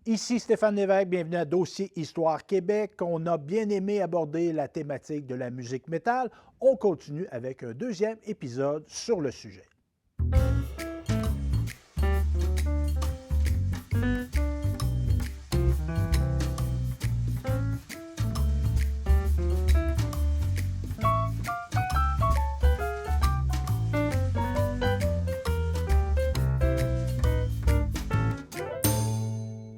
Ici Stéphane Lévesque, bienvenue à Dossier Histoire Québec. On a bien aimé aborder la thématique de la musique métal. On continue avec un deuxième épisode sur le sujet.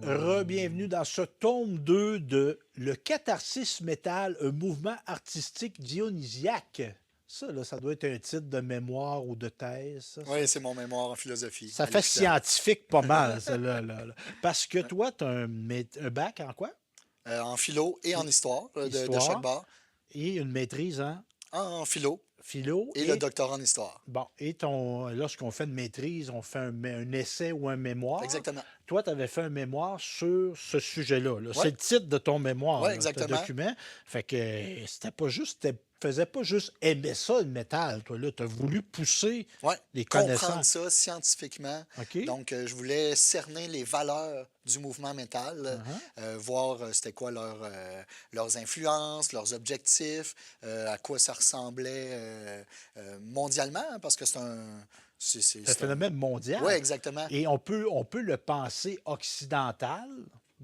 Re-bienvenue dans ce tome 2 de Le Catharsis Metal, un mouvement artistique dionysiaque. Ça, là, ça doit être un titre de mémoire ou de thèse. Oui, c'est mon mémoire en philosophie. Ça à fait l'UQTR. scientifique pas mal, ça, là. Parce que toi, tu as un bac en quoi? En philo et en histoire de chaque Histoire barre. et une maîtrise en En philo philo et le doctorat en histoire. bon, lorsqu'on fait une maîtrise, on fait un essai ou un mémoire. Exactement. Toi, tu avais fait un mémoire sur ce sujet-là. Là. Oui, C'est le titre de ton mémoire, ouais, là, ton exactement. document. Fait que c'était pas juste, faisais pas juste aimer ça, le métal, toi, là. Tu as voulu pousser Ouais. les Comprendre connaissances. ça scientifiquement. OK? Donc, je voulais cerner les valeurs du mouvement métal, voir c'était quoi leurs influences, leurs objectifs, à quoi ça ressemblait mondialement, hein, parce que c'est un... C'est un phénomène mondial. Oui, exactement. Et on peut le penser occidental.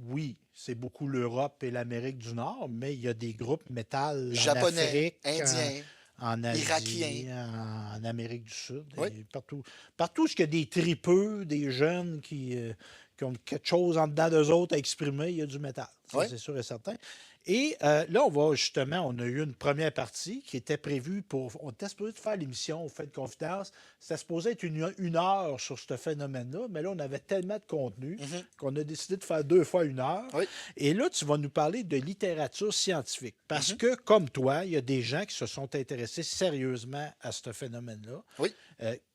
Oui, c'est beaucoup l'Europe et l'Amérique du Nord, mais il y a des groupes métal en Japonais, Afrique, indien, en Asie, irakien. en Amérique du Sud, Oui, et partout. Partout où il y a des tripeux, des jeunes qui ont quelque chose en dedans d'eux autres à exprimer, il y a du métal. Ça, oui. c'est sûr et certain. Et là, on a eu une première partie qui était prévue on était supposé de faire l'émission au fait de confidence. C'était supposé être une heure sur ce phénomène-là, mais là, on avait tellement de contenu Mhm. qu'on a décidé de faire 2 fois 1 heure. Oui. Et là, tu vas nous parler de littérature scientifique. Parce Mhm. que, comme toi, il y a des gens qui se sont intéressés sérieusement à ce phénomène-là. Oui.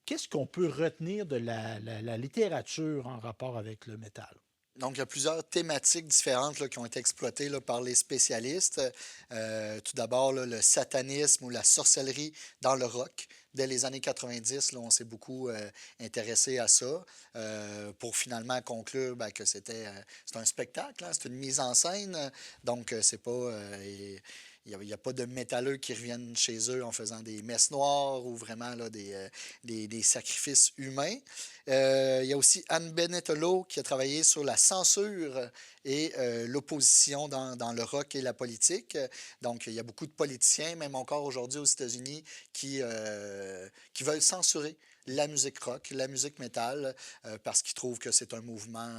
Qu'est-ce qu'on peut retenir de la littérature en rapport avec le métal? Donc, il y a plusieurs thématiques différentes là, qui ont été exploitées là, par les spécialistes. Tout d'abord, là, le satanisme ou la sorcellerie dans le rock. Dès les années 90, là, on s'est beaucoup intéressé à ça pour finalement conclure ben, que c'est un spectacle, hein, c'est une mise en scène. Donc, c'est pas... il n'y a pas de métalleux qui reviennent chez eux en faisant des messes noires ou vraiment là, des sacrifices humains. Il y a aussi Anne Benettolo qui a travaillé sur la censure et l'opposition dans le rock et la politique. Donc, il y a beaucoup de politiciens, même encore aujourd'hui aux États-Unis, qui veulent censurer la musique rock, la musique métal, parce qu'ils trouvent que c'est un mouvement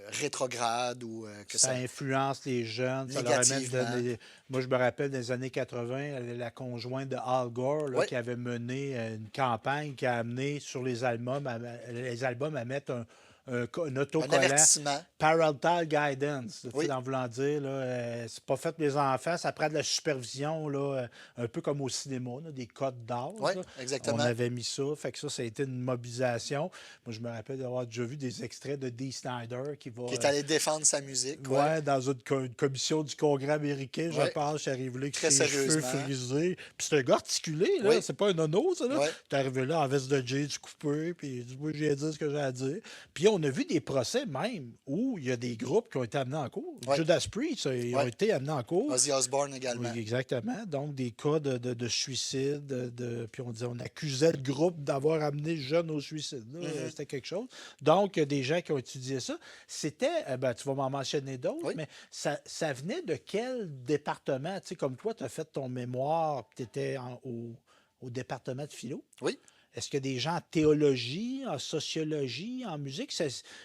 rétrograde ou que Ça ça influence les jeunes, ça leur amène négativement. Moi, je me rappelle des années 80, la conjointe de Al Gore là, Oui, qui avait mené une campagne qui a amené sur les albums à mettre un un autocollant avertissement. Parental Guidance, tu sais, Oui, en voulant dire, là, c'est pas fait pour les enfants, ça prend de la supervision, là, un peu comme au cinéma, là, des codes oui, d'âge. Là. On exactement. avait mis ça, fait que ça a été une mobilisation. Moi, je me rappelle d'avoir déjà vu des extraits de Dee Snider qui va Qui est allé défendre sa musique, oui. ouais, dans une commission du Congrès américain, je Oui, pense, je suis arrivé là avec très ses cheveux sérieusement. frisés. Puis c'est un gars articulé, là, Oui, c'est pas un nono, ça, là. oui, T'es arrivé là en veste de jeans coupé, puis moi, j'ai dit ce que j'ai à dire. Puis on a vu des procès même où il y a des groupes qui ont été amenés en cours. oui, Judas Priest, ils oui. ont été amenés en cours. Ozzy Osbourne Oui, également. exactement. Donc, des cas de suicide. Puis on accusait le groupe d'avoir amené le jeune au suicide. Là. Mhm. C'était quelque chose. Donc, il y a des gens qui ont étudié ça. C'était, ben, tu vas m'en mentionner d'autres, Oui. mais ça venait de quel département? Tu sais, comme toi, tu as fait ton mémoire, tu étais au département de philo. Oui. Est-ce qu'il y a des gens en théologie, en sociologie, en musique?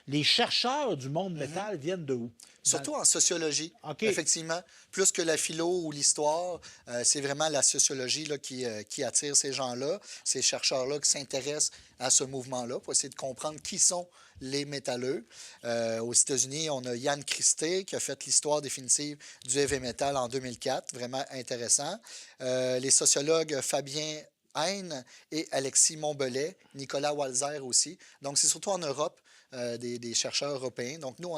Les chercheurs du monde Mhm. métal viennent de où? Surtout en sociologie, OK. effectivement. Plus que la philo ou l'histoire, c'est vraiment la sociologie là, qui attire ces gens-là, ces chercheurs-là qui s'intéressent à ce mouvement-là pour essayer de comprendre qui sont les métalleux. Aux États-Unis, on a Yann Christé qui a fait l'histoire définitive du heavy metal en 2004, vraiment intéressant. Les sociologues Fabien Haine et Alexis Montbelet, Nicolas Walzer aussi. Donc, c'est surtout en Europe des chercheurs européens. Donc, nous,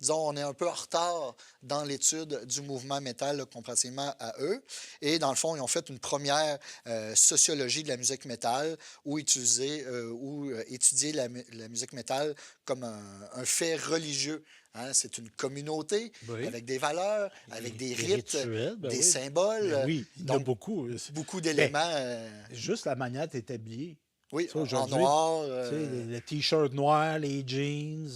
disons, on est un peu en retard dans l'étude du mouvement métal là, comparativement à eux. Et dans le fond, ils ont fait une première sociologie de la musique métal où étudier la musique métal comme un fait religieux. Hein. C'est une communauté Oui. avec des valeurs, avec des Des rites, rituels, ben des oui. symboles. Ben oui, il y en a Donc, beaucoup. beaucoup Ben, d'éléments. juste la manière de t'établir. Oui, Tu sais, en aujourd'hui, noir. tu sais, le t-shirt noir, les jeans,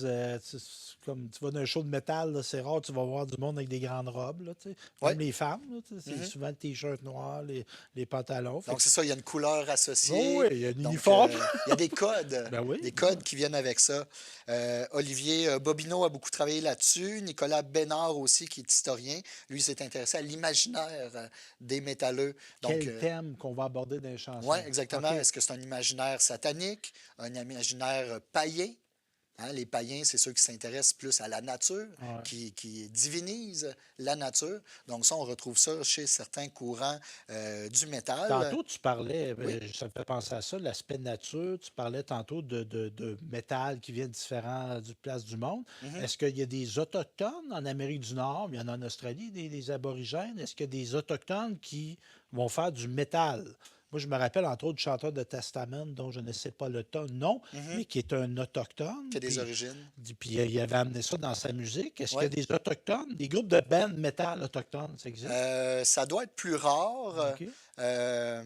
comme tu vas dans un show de métal, là, c'est rare, tu vas voir du monde avec des grandes robes, là, tu sais. Oui. Même les femmes, là, tu sais, c'est Mhm. souvent le t-shirt noir, les pantalons. Fait Donc, que, c'est ça, il y a une couleur oh associée. oui, il y a un Donc, uniforme. il y a des codes, Ben oui, des ben oui. codes qui viennent avec ça. Olivier Bobineau a beaucoup travaillé là-dessus. Nicolas Bénard aussi, qui est historien, lui s'est intéressé à l'imaginaire des métalleux. Donc, Quel thème qu'on va aborder dans les oui, chansons. exactement. OK. Est-ce que c'est un imaginaire satanique, un imaginaire païen? Hein, les païens, c'est ceux qui s'intéressent plus à la nature, Ouais. qui divinisent la nature. Donc ça, on retrouve ça chez certains courants du métal. Tantôt, tu parlais, Oui. ça me fait penser à ça, l'aspect nature. Tu parlais tantôt de métal qui viennent différentes places du monde. Mhm. Est-ce qu'il y a des Autochtones en Amérique du Nord, il y en a en Australie, des Aborigènes? Est-ce qu'il y a des Autochtones qui vont faire du métal? Moi, je me rappelle entre autres du chanteur de Testament, dont je ne sais pas le nom, Mhm. mais qui est un Autochtone. Qui a des Puis, origines. il avait amené ça dans sa musique. Est-ce qu'il y Oui. a des Autochtones, des groupes de bands métal autochtones, ça existe? Ça doit être plus rare. OK. Euh,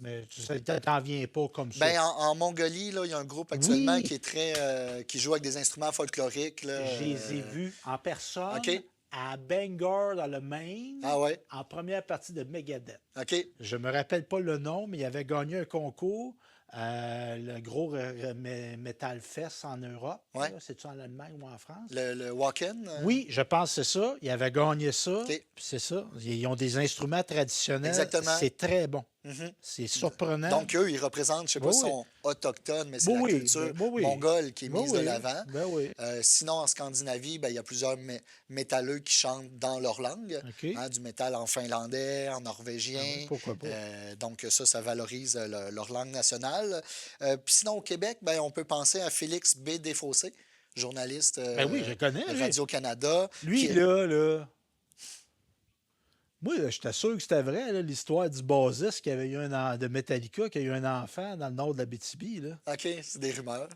Mais tu sais, t'en viens pas comme ça. ben, en Mongolie, là, il y a un groupe actuellement Oui, qui est qui joue avec des instruments folkloriques. Là, je les ai vus en personne OK. à Bangor, dans le Maine, Ah ouais. en première partie de Megadeth. OK. Je me rappelle pas le nom, mais il avait gagné un concours, le gros Metal Fest en Europe. Ouais. C'est-tu en Allemagne ou en France? Le walk-in. Oui, je pense que c'est ça. Il avait gagné ça. OK. Puis c'est ça. Ils ont des instruments traditionnels. Exactement. C'est très bon. Mhm. C'est surprenant. Donc, eux, ils représentent, je ne sais pas Oui, s'ils oui. sont autochtones, mais c'est Oui, la oui. culture Oui, oui. mongole qui est Oui, mise de oui. l'avant. Ben oui. Sinon, en Scandinavie, ben, il y a plusieurs métalleux qui chantent dans leur langue, OK. hein, du métal en finlandais, en Ah oui, norvégien. pourquoi pas? Donc, ça valorise leur langue nationale. Puis sinon, au Québec, ben, on peut penser à Félix B. Desfossés, journaliste Ben oui, je le connais, lui. Radio-Canada. Lui, là, moi, là, j'étais sûr que c'était vrai, là, l'histoire du bassiste qui avait eu de Metallica, qui a eu un enfant dans le nord de l'Abitibi, là. OK, c'est des rumeurs.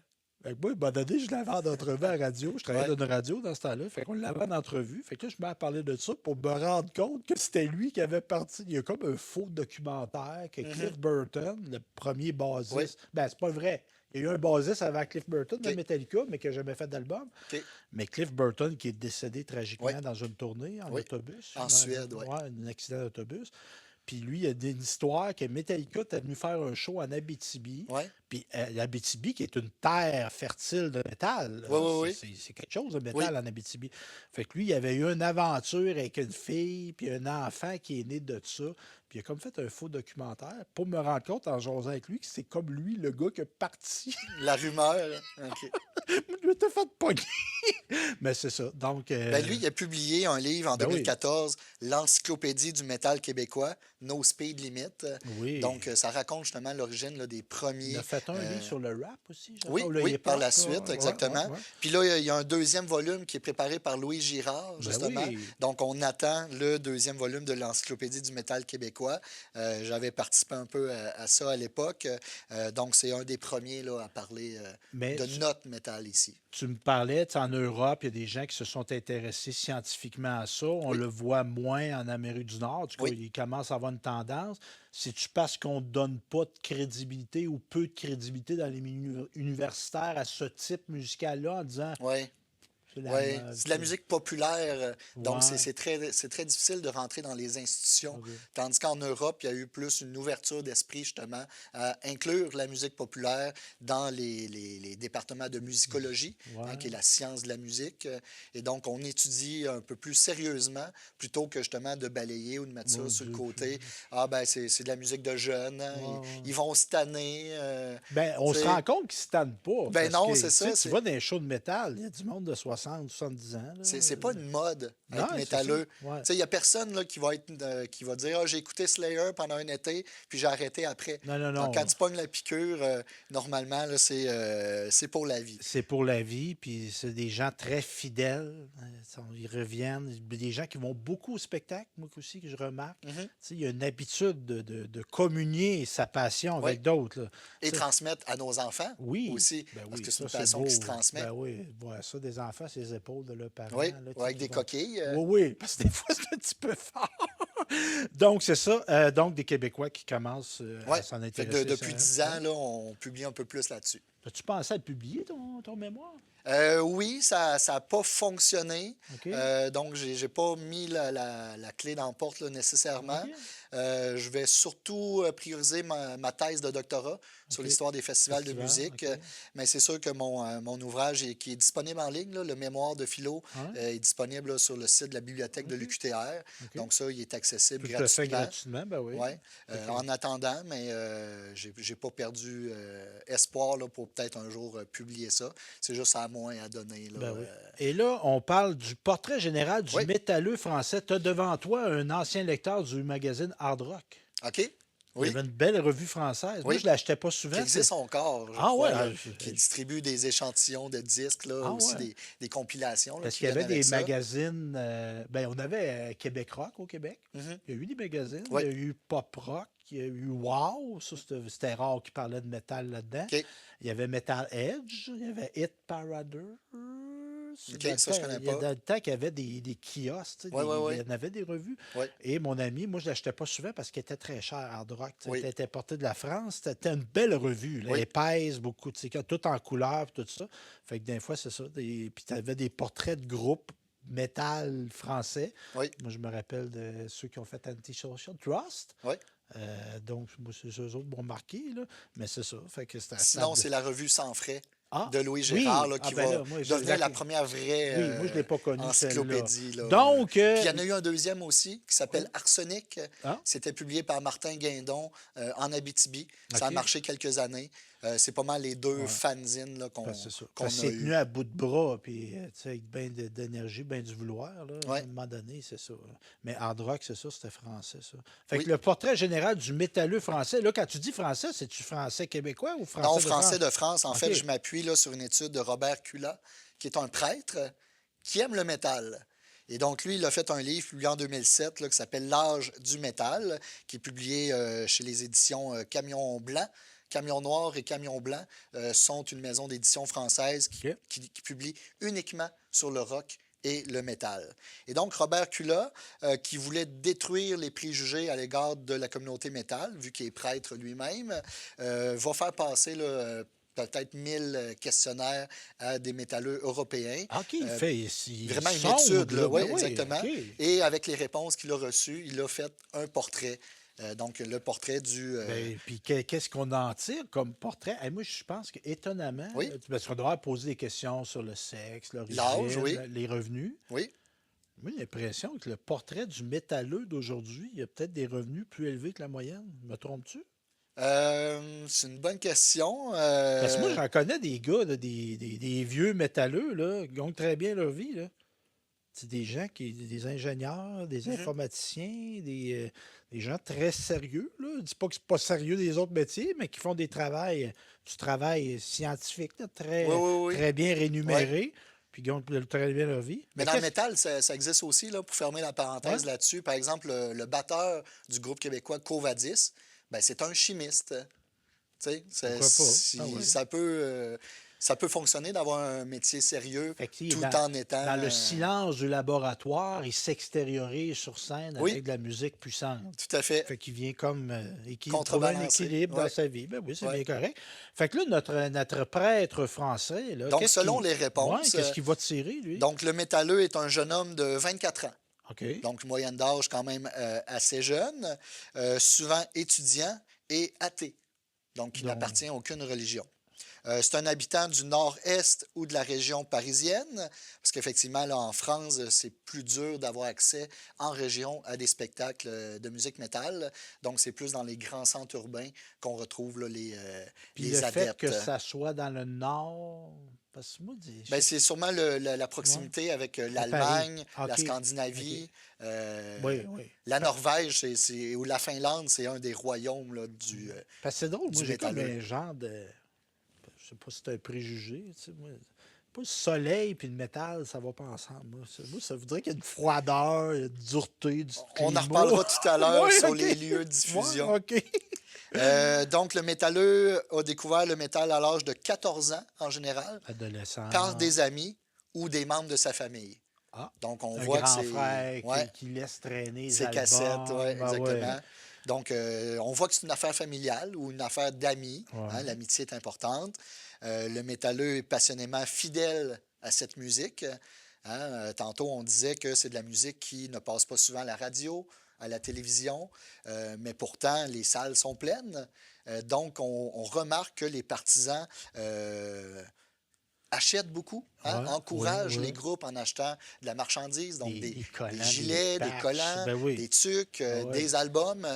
Fait que moi, il m'a donné, je l'avais en entrevue à la radio. Je travaillais Ouais. dans une radio dans ce temps-là. Fait qu'on l'avait en entrevue. Fait que là, je me à parler de ça pour me rendre compte que c'était lui qui avait parti. Il y a comme un faux documentaire que Cliff Burton, le premier bassiste. Oui. Ben, c'est pas vrai. Il y a eu un bassiste avant Cliff Burton de OK. Metallica, mais qui n'a jamais fait d'album. OK. Mais Cliff Burton, qui est décédé tragiquement Oui. dans une tournée en Oui. autobus. En Suède, oui. Ouais, un accident d'autobus. Puis lui, il y a une histoire que Metallica était venu faire un show en Abitibi. Oui. Puis l'Abitibi, qui est une terre fertile de métal. Là. Oui, oui, oui. C'est quelque chose de métal Oui. en Abitibi. Fait que lui, il avait eu une aventure avec une fille, puis un enfant qui est né de ça. Puis il a comme fait un faux documentaire pour me rendre compte en jasant avec lui que c'est comme lui, le gars qui est parti. La rumeur. OK. Je m'étais fait pogner. Mais c'est ça. Donc, Ben, lui, il a publié un livre en Ben oui. 2014, L'Encyclopédie du métal québécois, No Speed Limit. oui. Donc, ça raconte justement l'origine là, des Il premiers. a fait un livre sur le rap aussi, je Oui, crois, ou le oui, par hip-hop, la là. suite, Ouais, exactement. ouais, ouais. Puis là, il y a un deuxième volume qui est préparé par Louis Girard, Ben justement. oui. Donc, on attend le deuxième volume de l'Encyclopédie du métal québécois. J'avais participé un peu à ça à l'époque. Donc, c'est un des premiers là, à parler Mais de notre métal ici. tu me parlais, tu sais, en Europe, il y a des gens qui se sont intéressés scientifiquement à ça. On Oui. le voit moins en Amérique du Nord. Du coup, Oui. il commence à avoir une tendance. C'est-tu parce qu'on ne donne pas de crédibilité ou peu de crédibilité dans les milieux universitaires à ce type musical-là en disant Oui. c'est la Oui, mode, c'est de la musique populaire, donc Ouais. c'est très difficile de rentrer dans les institutions. Ok. Tandis qu'en Europe, il y a eu plus une ouverture d'esprit justement à inclure la musique populaire dans les départements de musicologie, hein, Ouais. qui est la science de la musique. Et donc, on étudie un peu plus sérieusement plutôt que justement de balayer ou de mettre Mon ça sur le Dieu, côté. Ah ben, c'est de la musique de jeunes, hein, Ouais, ouais. ils vont se tanner. Ben, on tu se sais. rend compte qu'ils ne se tannent pas. Ben parce non, que, c'est tu ça, sais, tu c'est- vas dans les shows de métal, il y a du monde de 60 60, 70 ans. Là. C'est pas une mode, Non, être c'est ça. métalleux. Ouais. Tu sais, il n'y a personne là, qui va dire, ah, j'ai écouté Slayer pendant un été, puis j'ai arrêté après. Non, non, Donc, non. quand tu pognes la piqûre, normalement, là, c'est pour la vie. C'est pour la vie, puis c'est des gens très fidèles. Ils reviennent. Des gens qui vont beaucoup au spectacle, moi aussi, que je remarque. Mhm. Tu sais, il y a une habitude de communier sa passion Oui. avec d'autres. Là. Et Ça, transmettre à nos enfants oui, aussi, ben parce oui, que c'est ça une c'est passion beau. qui se transmet. Ben oui, voir ça des enfants sur les épaules de leurs parents. Oui, Là, tu ouais, sais, avec qui des vont. coquilles. Oui, oui, parce que des fois, c'est un petit peu fort. Donc, c'est ça. Donc, des Québécois qui commencent Oui. à s'en Fait que intéresser. depuis Ça, 10 ouais. ans, là, on publie un peu plus là-dessus. As-tu pensé à le publier, ton mémoire? Oui, ça n'a pas fonctionné. OK? Donc, j'ai pas mis la clé dans la porte là, nécessairement. OK? Je vais surtout prioriser ma thèse de doctorat sur OK. l'histoire des festivals de Festival, musique. OK. Mais c'est sûr que mon ouvrage qui est disponible en ligne, là, le mémoire de philo, Ouais, est disponible là, sur le site de la bibliothèque de OK. l'UQTR. OK. Donc, ça, il est accessible Tout à fait gratuitement. gratuitement, ben oui. Ouais. Fait que, En attendant, mais j'ai pas perdu espoir là, pour peut-être un jour publier ça. C'est juste à moins à donner. Là, ben oui. Et là, on parle du portrait général du Oui, métalleux français. Tu as devant toi un ancien lecteur du magazine Hard Rock. OK. Il y Oui, avait une belle revue française. Moi, oui. je ne l'achetais pas Qui souvent. existe encore, je Ah ouais, crois, là, qui distribue des échantillons de disques, là, ah aussi ouais. des compilations là, Parce qui qu'il y viennent avait avec des ça. magazines. Ben, on avait Québec Rock au Québec. Mhm. Il y a eu des magazines. Il Oui, y a eu Pop Rock. Il y a eu Wow. Ça, c'était rare qu'ils parlaient de métal là-dedans. OK. Il y avait Metal Edge. Il y avait Hit Parader. OK, ça, je connais Il y a pas. dans le temps qu'il y avait des kiosques. Tu sais, Oui, oui, il y oui. en avait des revues. Oui, Et mon ami, moi, je ne l'achetais pas souvent parce qu'il était très cher, Hard Rock. Tu sais, il oui, était importé de la France. C'était une belle revue, là, oui, épaisse, beaucoup, tu sais, tout en couleur, puis tout ça. Fait que des fois, c'est ça. Puis tu avais des portraits de groupes métal français. oui, Moi, je me rappelle de ceux qui ont fait Antisocial Trust. oui. Donc, moi, c'est eux autres m'ont marqué, là. Mais c'est ça. Fait que c'était Sinon, c'est la revue Sans frais Ah, de Louis oui. Gérard là, Ah, qui ben va là, moi, devenir la première vraie oui, moi, je ne l'ai pas connue, celle-là. encyclopédie. Là. Donc, Puis il y en a eu un deuxième aussi qui s'appelle Arsenic. ah, C'était publié par Martin Guindon en Abitibi. Ça a OK. marché quelques années. C'est pas mal les deux Ouais. fanzines là, Ben, c'est ça. qu'on Parce que a c'est tenu eues. à bout de bras, puis tu sais, avec bien d'énergie, bien du vouloir, là, à Ouais. un moment donné, c'est ça. Mais Hard Rock, c'est ça, c'était français, ça. Fait Oui. que le portrait général du métalleux français, là, quand tu dis français, c'est-tu français québécois ou français Non, de français France? de France. En OK. fait, je m'appuie là, sur une étude de Robert Cula, qui est un prêtre qui aime le métal. Et donc, lui, il a fait un livre publié en 2007 là, qui s'appelle L'âge du métal, qui est publié chez les éditions Camion Blanc. Camion Noir et Camion Blanc sont une maison d'édition française OK. qui publie uniquement sur le rock et le métal. Et donc, Robert Cula, qui voulait détruire les préjugés à l'égard de la communauté métal, vu qu'il est prêtre lui-même, va faire passer là, peut-être 1000 questionnaires à des métalleux européens. OK, il fait il Vraiment une sonde, étude, là, oui, ben oui, exactement. OK. Et avec les réponses qu'il a reçues, il a fait un portrait. Donc, le portrait du... Ben, puis qu'est-ce qu'on en tire comme portrait? Moi, je pense qu'étonnamment, oui, parce qu'on doit poser des questions sur le sexe, l'âge, l'origine, oui, les revenus. oui. Moi, j'ai l'impression que le portrait du métalleux d'aujourd'hui, il y a peut-être des revenus plus élevés que la moyenne. Me trompes-tu? C'est une bonne question. Parce que moi, j'en connais des gars, là, des vieux métalleux, là, qui gagnent très bien leur vie, là. C'est des gens des ingénieurs, des Mhm. informaticiens, des gens très sérieux, là. Je dis pas que c'est pas sérieux des autres métiers, mais qui font du travail scientifique, là, Oui, oui, oui. très bien Oui. rémunéré, puis qui gagnent très bien leur vie. Mais Mais dans le qu'est-ce métal, ça existe aussi, là, pour fermer la ouais, parenthèse là-dessus. Par exemple, le batteur du groupe québécois Covadis, ben, c'est un chimiste. Tu sais, pourquoi pas? Ah ouais. ça peut fonctionner d'avoir un métier sérieux Fait que, tu sais, tout en étant... dans le silence du laboratoire, il s'extériorise sur scène Oui, avec de la musique puissante. tout à fait. Fait qu'il vient comme trouver un Contrebalancer. équilibre Oui, dans sa vie. Ben oui, c'est oui. bien correct. Fait que là, notre prêtre français, là, Donc, selon les réponses, qu'est-ce qu'il va tirer, lui? donc le métalleux est un jeune homme de 24 ans. OK. Donc, moyenne d'âge quand même assez jeune, souvent étudiant et athée. Donc, qui Donc, n'appartient à aucune religion. C'est un habitant du nord-est ou de la région parisienne, parce qu'effectivement, là, en France, c'est plus dur d'avoir accès en région à des spectacles de musique métal. Donc, c'est plus dans les grands centres urbains qu'on retrouve là, Puis le les fait que adeptes. ça soit dans le nord, parce que moi, Ben, c'est sûrement la ouais, proximité avec à Paris. l'Allemagne, la OK. OK. Scandinavie, euh, Oui, oui. la Norvège ou la Finlande, c'est un des royaumes là, Parce que c'est drôle, moi du j'ai comme métalleux. un genre de. Je sais pas si c'est un préjugé, tu sais, moi. Pas le soleil puis le métal, ça va pas ensemble. Moi, ça voudrait qu'il y ait une froideur, une dureté du On en climat. reparlera tout à l'heure Oui, sur OK. les lieux de Ouais, diffusion. OK. Donc, le métalleux a découvert le métal à l'âge de 14 ans en général, par Adolescent. des amis ou des membres de sa famille. Ah, Donc, on un voit que grand c'est frère ouais, qui laisse traîner les ses cassettes, oui, albums. Ah ouais. exactement. Donc, on voit que c'est une affaire familiale ou une affaire d'amis. Hein, Ouais. l'amitié est importante. Le métalleux est passionnément fidèle à cette musique. Hein. Tantôt, on disait que c'est de la musique qui ne passe pas souvent à la radio, à la télévision, mais pourtant, les salles sont pleines. Donc, on remarque que les partisans achètent beaucoup, hein, Ouais, ouais, encouragent les ouais. groupes en achetant de la marchandise, donc Des des collants, des gilets, des patchs. collants, Ben oui. des tucs, Ah ouais. des albums.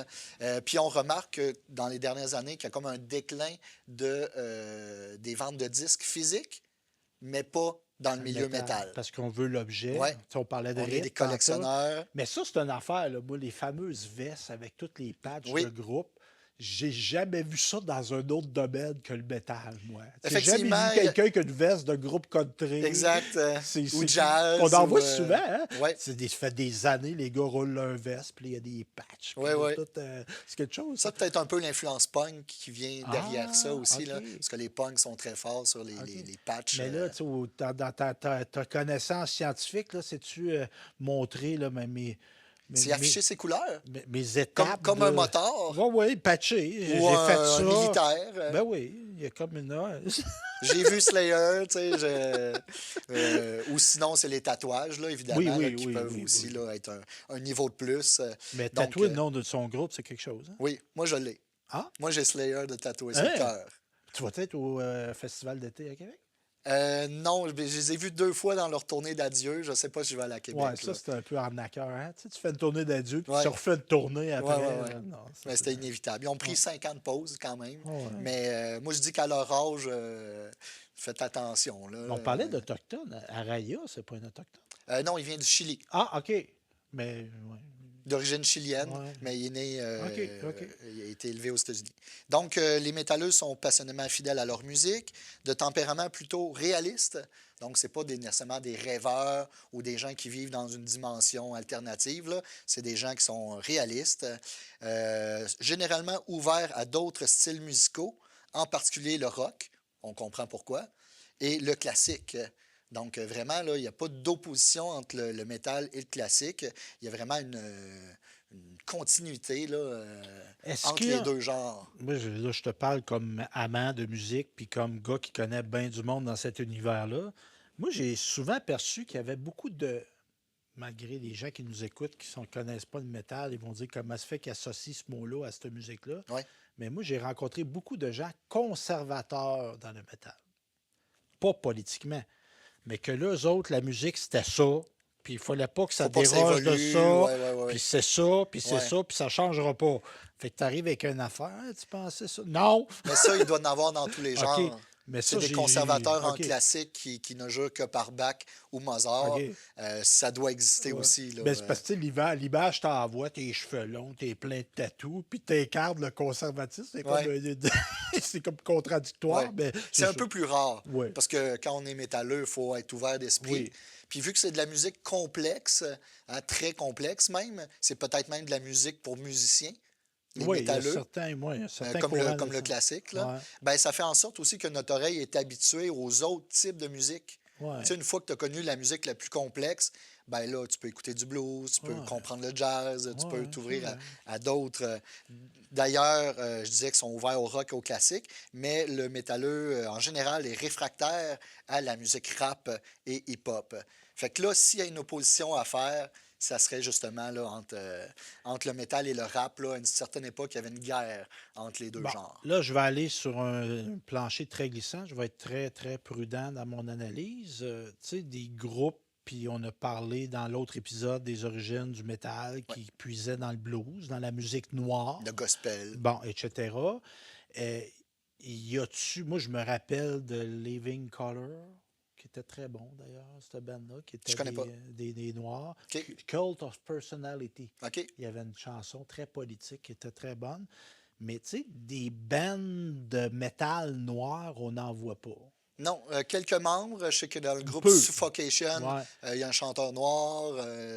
Puis on remarque que dans les dernières années, qu'il y a comme un déclin des ventes de disques physiques, mais pas dans le Le milieu métal, métal. parce qu'on veut l'objet. Ouais, Tu sais, on parlait de on est rythme des tantôt. collectionneurs. Mais ça, c'est une affaire, là. Moi, les fameuses vestes avec toutes les patchs de Oui, groupe, j'ai jamais vu ça dans un autre domaine que le métal, moi. J'ai jamais vu effectivement, quelqu'un qui a une veste de groupe country. exact. Ou On jazz, en ou... voit souvent, hein? ouais, Ça fait des années, les gars roulent leur veste, puis il y a des patchs, puis ouais, là, ouais. tout. C'est quelque chose, ça. Ça, peut-être un peu l'influence punk qui vient derrière ça Ah, aussi, OK. là, parce que les punks sont très forts sur OK. les patchs. Mais là, tu sais, dans ta connaissance scientifique, là, sais-tu montrer là, mes, C'est afficher mes, ses couleurs, mes comme, étapes comme un de. motard Oui, oui, patché. ou J'ai fait un ça. militaire. Ben oui, il y a comme une. J'ai vu Slayer, tu sais, ou sinon, c'est les tatouages, là, Oui, évidemment, là, oui, qui oui, peuvent oui, aussi oui. là, être un niveau de plus. Mais Donc, tatouer le nom de son groupe, c'est quelque chose. Hein? oui, moi, je l'ai. Ah, Moi, j'ai Slayer de tatouer sur le hein? cœur. Tu vas être au Festival d'été à Québec? Non, je les ai vus 2 fois dans leur tournée d'adieu. Je ne sais pas si je vais aller à Ouais, Québec, ça, là. c'est un peu arnaqueur. Hein? Tu sais, tu fais une tournée d'adieu, puis tu Ouais, refais une tournée ouais, après. ouais, ouais. Non, ça, Mais c'est. c'était inévitable. Ils ont pris Ouais. 50 pauses quand même. Ouais. Mais moi, je dis qu'à leur âge, faites attention, là. On parlait d'Autochtones. Araya, c'est pas un Autochtone. Non, il vient du Chili, Ah, OK. Mais, ouais. d'origine chilienne, Ouais. mais il est né, OK, OK. il a été élevé aux États-Unis. Donc, les métalleux sont passionnément fidèles à leur musique, de tempérament plutôt réaliste. Donc, ce n'est pas nécessairement des rêveurs ou des gens qui vivent dans une dimension alternative, là. C'est des gens qui sont réalistes, généralement ouverts à d'autres styles musicaux, en particulier le rock, on comprend pourquoi, et le classique. Donc, vraiment, là, il n'y a pas d'opposition entre le métal et le classique. Il y a vraiment une continuité là, Est-ce entre qu'il y les a. deux genres. Moi, là, je te parle comme amant de musique, puis comme gars qui connaît bien du monde dans cet univers-là. Moi, j'ai souvent perçu qu'il y avait beaucoup de. Malgré les gens qui nous écoutent, qui ne connaissent pas le métal, ils vont dire comment se fait qu'ils associent ce mot-là à cette musique-là. Oui, Mais moi, j'ai rencontré beaucoup de gens conservateurs dans le métal. Pas politiquement, mais que là, eux autres, la musique, c'était ça. Puis il fallait pas que ça faut pas que ça déroge de évolue. ça. Oui, oui, Puis oui. c'est ça, puis c'est Ouais. ça, puis ça changera pas. Fait que tu arrives avec une affaire, ah, tu pensais ça? Non! Mais ça, il doit en avoir dans tous les OK. genres. Mais C'est ça, des j'ai. conservateurs en OK. classique qui ne jurent que par Bach ou Mozart. OK. Ça doit exister Ouais. aussi. Là. Ben, c'est parce que tu sais, l'hiver, je t'envoie tes cheveux longs, t'es plein de tatous, puis t'incarnes le conservatisme. C'est comme, Ouais, c'est comme contradictoire, ouais. mais C'est c'est un ça. peu plus rare Oui. parce que quand on est métalleux, il faut être ouvert d'esprit. Oui. Puis vu que c'est de la musique complexe, hein, très complexe même, c'est peut-être même de la musique pour musiciens, les Oui, métalleux, il y a certains comme le, courants de comme le ça. classique, là, Ouais. ben, ça fait en sorte aussi que notre oreille est habituée aux autres types de musique. Tu sais, Ouais. une fois que tu as connu la musique la plus complexe, ben là, tu peux écouter du blues, tu peux Ouais. comprendre le jazz, tu peux Ouais, c'est t'ouvrir vrai. à d'autres. D'ailleurs, je disais qu'ils sont ouverts au rock et au classique, mais le métalleux, en général, est réfractaire à la musique rap et hip-hop. Fait que là, s'il y a une opposition à faire, ça serait justement là, entre le métal et le rap. Là, à une certaine époque, il y avait une guerre entre les deux Bon, genres. là, je vais aller sur un plancher très glissant. Je vais être très, très prudent dans mon analyse. Tu sais, des groupes, puis on a parlé dans l'autre épisode des origines du métal Ouais. qui puisaient dans le blues, dans la musique noire, Le gospel. bon, etc. Euh, y a-tu, moi, je me rappelle de Living Color, qui était très bon d'ailleurs, cette bande-là, qui Je était connais pas. des Noirs. OK. Cult of Personality. OK. Il y avait une chanson très politique qui était très bonne. Mais tu sais, des bandes de métal noir, on n'en voit pas. Non, quelques membres. Je sais que dans le groupe Peu. Suffocation, Ouais. il y a un chanteur noir.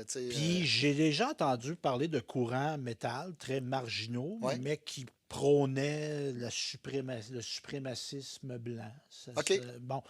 Tu sais, Puis j'ai déjà entendu parler de courants métal très marginaux, ouais. mais qui prônaient le suprémacisme blanc. OK. Bon,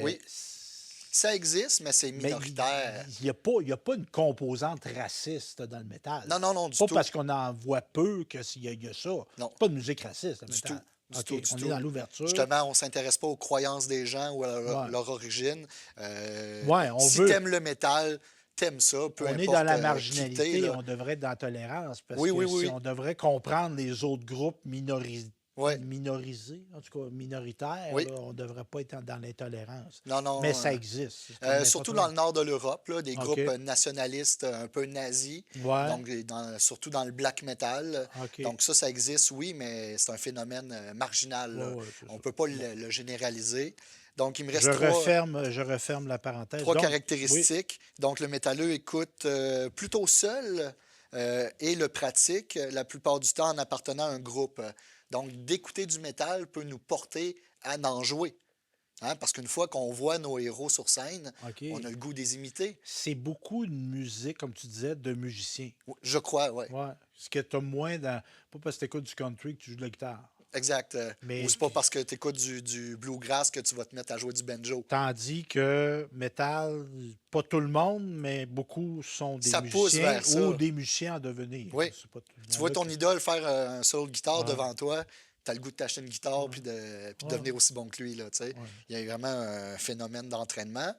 Oui, ça existe, mais c'est mais minoritaire. il y a pas une composante raciste dans le métal. Non, non, non, du Pas tout. parce qu'on en voit peu qu'il y a ça. Non, C'est pas de musique raciste, le du métal. tout. Du OK, tout, du on est tout. dans l'ouverture. Justement, on ne s'intéresse pas aux croyances des gens ou à leur, Ouais. leur origine. Ouais, on Si veut. t'aimes le métal, t'aimes ça, peu On est importe dans la qui t'es, marginalité, là. on devrait être dans la tolérance parce Oui, que oui, oui, on oui. devrait comprendre les autres groupes Ouais, minorisés, en tout cas minoritaires, oui. là, on ne devrait pas être dans l'intolérance. Non, Mais non. ça existe. C'est comme Surtout n'importe dans quoi. le nord de l'Europe, là, des OK. groupes nationalistes un peu nazis, Ouais. donc surtout dans le black metal. OK. Donc ça existe, oui, mais c'est un phénomène marginal, Ouais, là. ouais, c'est On ne ça. peut pas Bon. le généraliser. Donc il me Je reste je referme la parenthèse. trois Donc, oui, caractéristiques. Donc le métalleux écoute plutôt seul et le pratique la plupart du temps en appartenant à un groupe. Donc d'écouter du métal peut nous porter à en jouer. Hein, parce qu'une fois qu'on voit nos héros sur scène, OK. on a le goût de les imiter. C'est beaucoup de musique, comme tu disais, de musiciens. Je crois, oui. Ouais. Ce que tu as moins dans. Pas parce que tu écoutes du country que tu joues de la guitare. Exact. Ou Mais c'est pas parce que tu écoutes du bluegrass que tu vas te mettre à jouer du banjo. tandis que métal, pas tout le monde, mais beaucoup sont des Ça pousse musiciens vers ça. ou des musiciens en devenir. Oui. C'est pas tout- il y Tu en vois a ton qui- idole faire un solo de guitare Ouais, devant toi, tu as le goût de t'acheter une guitare ouais, puis de ouais, devenir aussi bon que lui. Là, tu sais. ouais. Il y a vraiment un phénomène d'entraînement.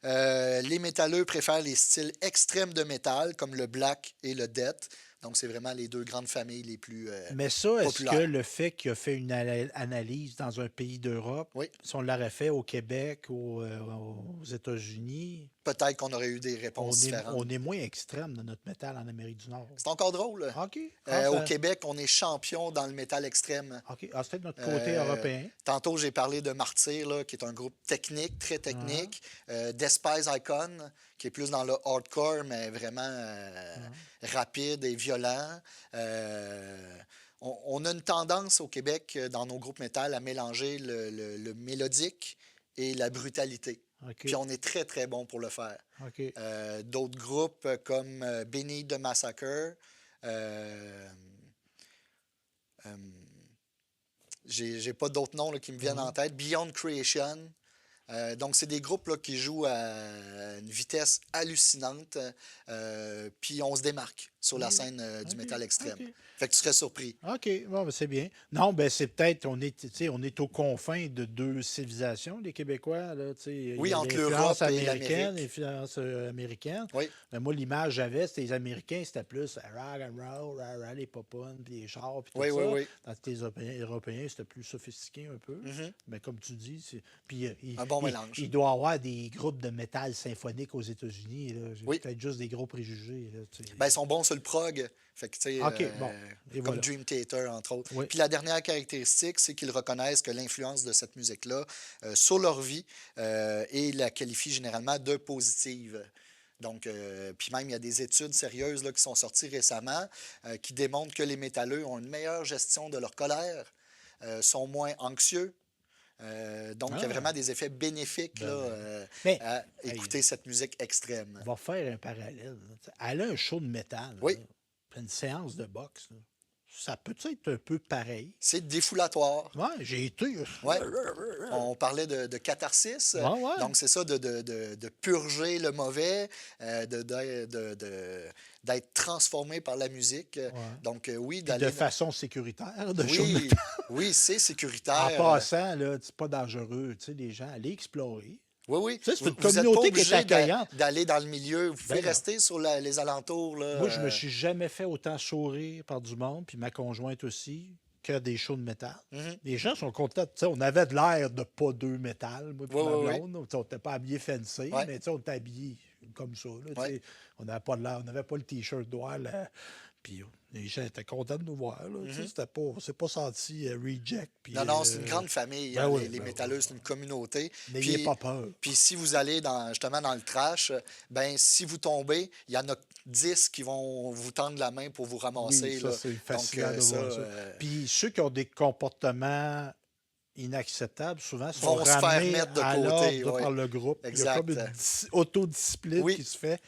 Les métalleux préfèrent les styles extrêmes de métal, comme le black et le death. Donc, c'est vraiment les deux grandes familles les plus Mais ça, est-ce que populaires. le fait qu'il a fait une analyse dans un pays d'Europe, Oui. si on l'aurait fait au Québec, aux États-Unis, Peut-être qu'on aurait eu des réponses différentes. on est moins extrême dans notre métal en Amérique du Nord. C'est encore drôle. OK. Ah, Au Québec, on est champion dans le métal extrême. OK. Ah, c'est peut-être notre côté Euh, européen. Tantôt, j'ai parlé de Martyr, là, qui est un groupe technique, très technique. Despise Icon, qui est plus dans le hardcore, mais vraiment rapide et violent. On a une tendance au Québec, dans nos groupes métal, à mélanger le mélodique et la brutalité. OK. Puis on est très, très bon pour le faire. OK. D'autres groupes comme Beneath the Massacre, euh, euh, j'ai pas d'autres noms là, qui me viennent en tête. Beyond Creation. Donc, c'est des groupes là, qui jouent à une vitesse hallucinante. Puis on se démarque sur la scène du OK. métal extrême. OK. Fait que tu serais surpris. OK, bon, ben, c'est bien. Non, ben c'est peut-être, tu sais, on est aux confins de deux civilisations, les Québécois. Là, tu sais, il Oui, y a entre l'influence l'Europe et américaine, l'Amérique. l'influence américaine. Oui, Mais moi, l'image que j'avais, c'était les Américains, c'était plus rock and roll, les popounes, puis les chars, puis tout oui, oui, ça. oui. Tandis que les Européens, c'était plus sophistiqué un peu. Mhm. Mais comme tu dis, puis Un bon mélange. il doit y avoir des groupes de métal symphonique aux États-Unis. Là. J'ai Oui. peut-être juste des gros préjugés. Là, tu sais. Ben, ils sont bons sur le prog. Fait que, tu sais, OK, bon. Et comme voilà. Dream Theater, entre autres. Oui. Puis la dernière caractéristique, c'est qu'ils reconnaissent que l'influence de cette musique-là sur leur vie et la qualifient généralement de positive. Donc, puis même, il y a des études sérieuses là, qui sont sorties récemment qui démontrent que les métalleux ont une meilleure gestion de leur colère, sont moins anxieux. Donc, il y a Ah. vraiment des effets bénéfiques Ben là, oui. Mais, à hey, écouter cette musique extrême. on va faire un parallèle. Là. Tu sais, elle a un show de métal. Oui. Là, puis une séance de boxe. Là. Ça peut être un peu pareil. C'est défoulatoire. Ouais, j'ai été. Ouais. On parlait de catharsis. Ouais, ouais. Donc, c'est ça, de purger le mauvais, d'être transformé par la musique. Ouais. Donc, oui, Puis d'aller. de façon sécuritaire, de show de Oui, métal. oui, c'est En sécuritaire. passant, là, c'est pas dangereux. Tu sais, les gens, allez explorer. Oui, oui. Tu sais, c'est une Vous êtes pas communauté qui est obligé accueillante. d'aller dans le milieu. Vous pouvez Ben non. rester sur les alentours, là. Moi, je me suis jamais fait autant sourire par du monde, puis ma conjointe aussi, que des shows de métal. Mhm. Les gens sont contents. Tu sais, on avait de l'air de pas deux métal, moi puis Oui, ma oui, oui. blonde. Tu sais, on n'était pas habillés fancy, Ouais, mais tu sais, on était habillés comme ça. Là, tu ouais. sais. On n'avait pas de l'air, on n'avait pas le t-shirt noir. Là. Puis les gens étaient contents de nous voir. Là, tu sais, Mhm. c'était pas, on s'est pas senti reject. Non, Puis, non, c'est une grande famille, ben hein, oui, les ben oui. métalleux, c'est une communauté. N'ayez Puis, pas peur. puis si vous allez justement dans le trash, ben si vous tombez, il y en a 10 qui vont vous tendre la main pour vous Oui, ramasser, ça, là. c'est Donc, fascinant de ça, voir ça. Puis ceux qui ont des comportements inacceptables, souvent, sont vont se faire ramenés mettre de à côté, l'ordre oui. par le groupe. Il y a comme Exact. une autodiscipline qui Oui, se fait.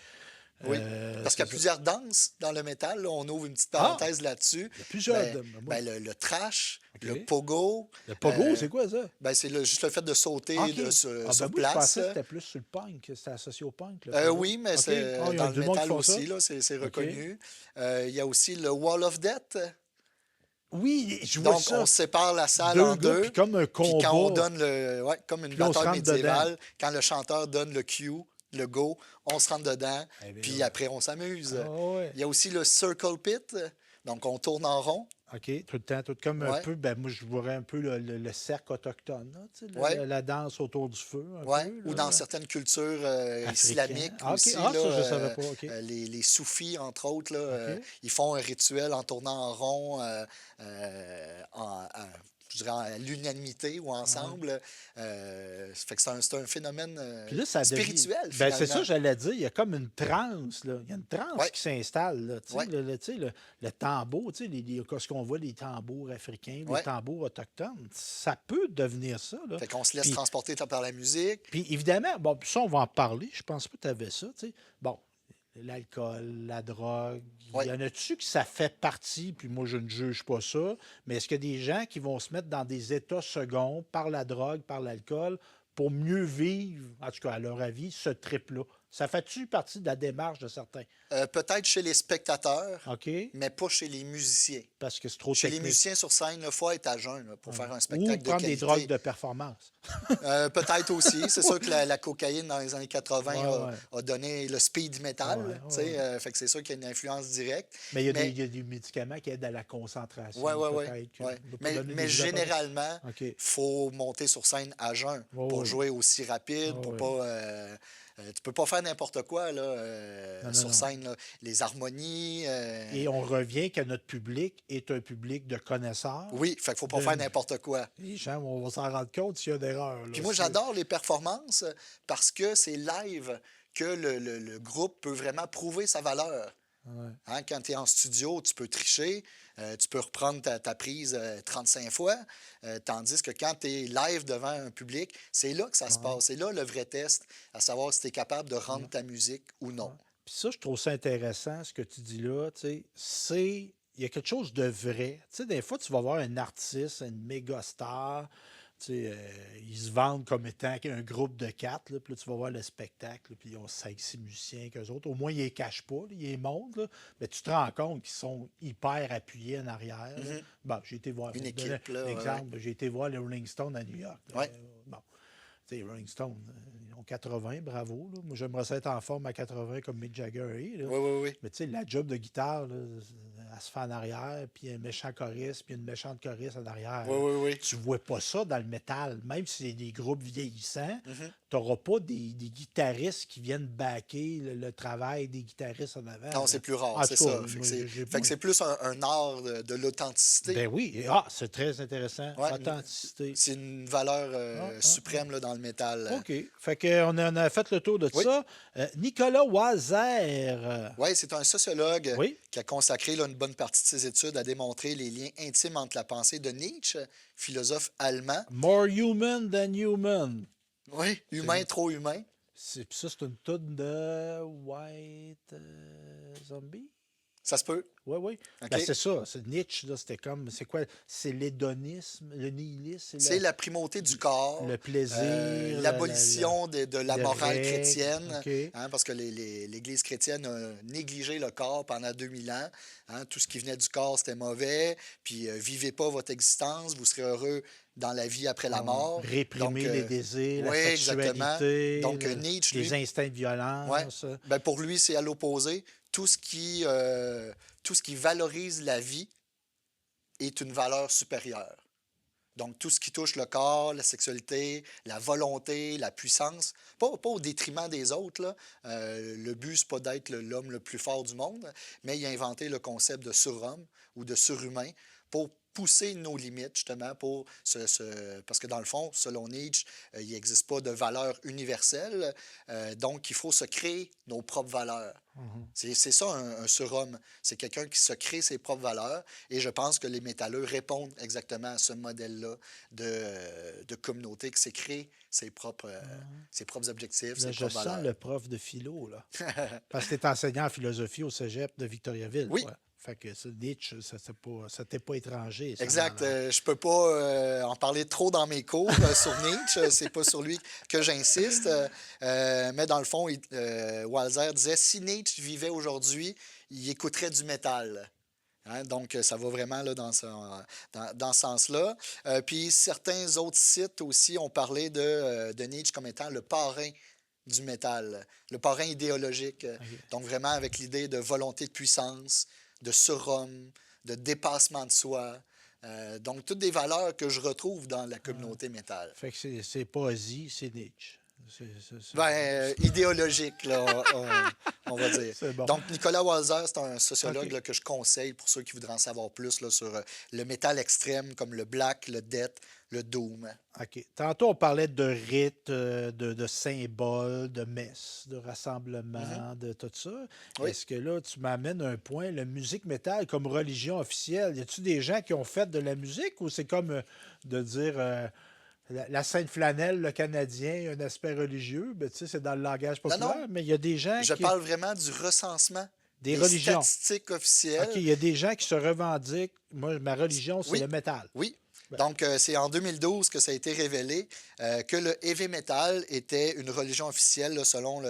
oui. Parce qu'il y C'est a ça. plusieurs danses dans le métal, là. On ouvre une petite Ah! parenthèse là-dessus. Il y a plusieurs Ben, de moi. le trash, OK. le pogo, Le pogo, euh, c'est quoi ça? ben, c'est juste le fait de Ah, sauter OK. Ah, ben sur moi, je place, pensais que là. c'était plus sur le punk, que c'était associé au punk, le pogo. Oui, mais OK. Ah, c'est il y a dans le du monde qui métal font ça? aussi, là, c'est OK. reconnu. Il y a aussi le Wall of Death. Oui, je vois Donc, on ça. sépare la salle Deux en gars, puis deux. comme un Puis quand on combat, donne comme une puis là, on se bataille rentre dedans. médiévale, quand le chanteur donne le cue, le go, on se rentre dedans, Eh bien, puis ouais. après, on s'amuse. Ah, ouais. Il y a aussi le Circle Pit. Donc, on tourne en rond. OK, tout le temps, tout comme un Ouais, peu, ben moi je vois un peu le cercle autochtone, là, tu sais, ouais, la danse autour du feu, un ouais. peu, Ou dans là, certaines cultures africain. islamiques Ah, OK, aussi, ah, là, ça, je savais pas, OK. les soufis, entre autres, là, OK. ils font un rituel en tournant en rond, je dirais à l'unanimité ou Ouais. ensemble. Ça fait que c'est un phénomène Puis là, ça devient. spirituel, Ben, c'est ça, finalement. j'allais dire. Il y a comme une transe, là. Il y a une transe Ouais, qui s'installe, là. Tu sais, ouais, le tambour, tu sais, ce qu'on voit, les tambours africains, les ouais. tambours autochtones, ça peut devenir ça, là. Fait qu'on se laisse Puis, transporter par la musique. puis évidemment, bon, puis ça, on va en parler. Je pense pas que tu avais ça, tu sais. Bon, l'alcool, la drogue, il Ouais. y en a-tu que ça fait partie, puis moi, je ne juge pas ça, mais est-ce qu'il y a des gens qui vont se mettre dans des états seconds par la drogue, par l'alcool, pour mieux vivre, en tout cas à leur avis, ce trip-là? Ça fait-tu partie de la démarche de certains? Peut-être chez les spectateurs, OK? mais pas chez les musiciens. Parce que c'est trop Chez les technique. musiciens sur scène, il faut être à jeun là, pour Ouais. faire un Ou spectacle de prendre des drogues qualité. de performance. Peut-être aussi. C'est sûr que la cocaïne dans les années 80 Ouais, ouais. a donné le speed Ah metal. ouais, Tu ouais, sais, ouais. fait que c'est sûr qu'il y a une influence directe. Mais Mais il y a des médicaments qui aident à la concentration, ouais, ouais, ouais, peut-être. ouais. On ne peut pas donner Mais des overdoses. généralement, OK. il faut monter sur scène à jeun Oui, pour oui. jouer aussi rapide, Oui, pour oui. pas. Tu peux pas faire n'importe quoi là, Non, non, sur non. scène. Là. Les harmonies. Et on revient que notre public est un public de connaisseurs. Oui, fait qu'il faut pas De... faire n'importe quoi. Les gens vont s'en rendre compte s'il y a une erreur. Là. Puis moi, j'adore les performances parce que c'est live que le groupe peut vraiment prouver sa valeur. Ouais. Hein, quand tu es en studio, tu peux tricher, tu peux reprendre ta prise 35 fois, tandis que quand tu es live devant un public, c'est là que ça se Ouais. passe. C'est là le vrai test, à savoir si tu es capable de Ouais. rendre ta musique ou non. Ouais. Puis ça, je trouve ça intéressant, ce que tu dis là. Tu sais, c'est. Il y a quelque chose de vrai. Tu sais, des fois, tu vas voir un artiste, une méga star. Tu sais, ils se vendent comme étant un groupe de quatre. Là, puis là, tu vas voir le spectacle. Là, puis ils ont 5-6 musiciens qu'eux autres. Au moins, ils les cachent pas. Là, ils les montrent. Là, mais tu te rends compte qu'ils sont hyper appuyés en arrière. Là. Mhm. Bon, j'ai été voir. Une Pour te donner équipe, là. un Ouais, exemple, j'ai été voir les Rolling Stones à New York. ouais. Bon, tu sais, Rolling Stones, ils ont 80, bravo. Là. Moi, j'aimerais ça être en forme à 80 comme Mick Jagger est. Là. Oui, oui, oui. Mais tu sais, la job de guitare, là, elle se fait en arrière, puis un méchant choriste, puis une méchante choriste en arrière. Oui, oui, oui. Tu vois pas ça dans le métal. Même si c'est des groupes vieillissants, Mhm. tu n'auras pas des guitaristes qui viennent backer le travail des guitaristes en avant. Non, Là. c'est plus rare, En c'est tout cas, ça. Fait que moi, c'est j'ai fait que c'est plus un art de l'authenticité. Ben oui. C'est très intéressant. Ouais, Authenticité. c'est une valeur Ah. suprême là, dans le métal. OK. Fait qu'on a fait le tour de Oui. ça. Nicolas Wazer. Oui, c'est un sociologue Oui. qui a consacré là, une bonne partie de ses études à démontrer les liens intimes entre la pensée de Nietzsche, philosophe allemand. More human than human. Oui, humain, trop humain. Ça, c'est une toune de White Zombie? Ça se peut. Oui, oui. Ben, OK? c'est ça. C'est Nietzsche, là, c'était comme. C'est quoi? C'est l'hédonisme, le nihilisme, C'est la primauté du corps, le plaisir, l'abolition de la les morale règles. chrétienne, OK. hein, parce que l'Église chrétienne a négligé le corps pendant 2000 ans. Hein, tout ce qui venait du corps, c'était mauvais. Puis, vivez pas votre existence, vous serez heureux dans la vie après la mort. Donc, Réprimer les désirs, la oui, exactement. sexualité, Donc, Nietzsche, les lui, instincts de ouais, violence. ben pour lui, c'est à l'opposé. Tout ce qui valorise la vie est une valeur supérieure. Donc, tout ce qui touche le corps, la sexualité, la volonté, la puissance, pas au détriment des autres, là. Le but, c'est pas d'être l'homme le plus fort du monde, mais il a inventé le concept de surhomme ou de surhumain pour pousser nos limites, justement, parce que dans le fond, selon Nietzsche, il n'existe pas de valeur universelle, donc il faut se créer nos propres valeurs. Mhm. C'est ça, un surhomme. C'est quelqu'un qui se crée ses propres valeurs. Et je pense que les métalleux répondent exactement à ce modèle-là de communauté qui s'est créé ses propres objectifs, Là, ses je propres sens valeurs. le prof de philo, là. Parce que tu es enseignant en philosophie au cégep de Victoriaville, Oui, toi. Fait que ça, Nietzsche, ça t'est pas étranger, ça, exact. Je peux pas en parler trop dans mes cours sur Nietzsche. C'est pas sur lui que j'insiste. Mais dans le fond, Walzer disait si Nietzsche vivait aujourd'hui, il écouterait du métal. Hein, donc, ça va vraiment là, dans ce sens-là. Puis, certains autres sites aussi ont parlé de Nietzsche comme étant le parrain du métal, le parrain idéologique. OK. Donc, vraiment avec l'idée de volonté de puissance, de surhomme, de dépassement de soi. Donc, toutes des valeurs que je retrouve dans la communauté métal. Fait que c'est poésie, c'est Nietzsche. Ben, idéologique, là, on va dire. C'est bon. Donc, Nicolas Walzer, c'est un sociologue OK. là, que je conseille pour ceux qui voudraient en savoir plus là, sur le métal extrême comme le black, le death, le doom. OK. Tantôt, on parlait de rites, de symboles, de messes, de Mhm. rassemblements, de tout ça. Oui. Est-ce que là, tu m'amènes un point, la musique métal comme religion officielle? Y a-tu des gens qui ont fait de la musique ou c'est comme de dire la Sainte Flanelle, le Canadien, il y a un aspect religieux? Ben, tu sais, c'est dans le langage Non, non, populaire, mais il y a des gens je parle vraiment du recensement des des religions. statistiques OK, officielles. il y a des gens qui se revendiquent. Moi, ma religion, c'est le Oui, métal. oui. Ben, Donc, c'est en 2012 que ça a été révélé que le heavy metal était une religion officielle là, selon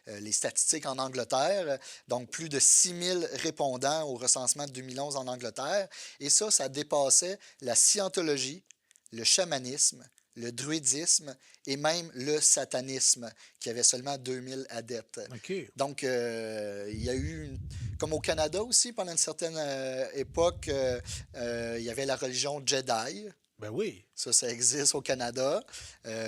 les statistiques en Angleterre. Donc, plus de 6000 répondants au recensement de 2011 en Angleterre. Et ça dépassait la scientologie, le chamanisme, le druidisme et même le satanisme, qui avait seulement 2000 adeptes. OK. Donc, il y a eu, comme au Canada aussi, pendant une certaine époque, il y avait la religion Jedi. Ben oui. Ça existe au Canada,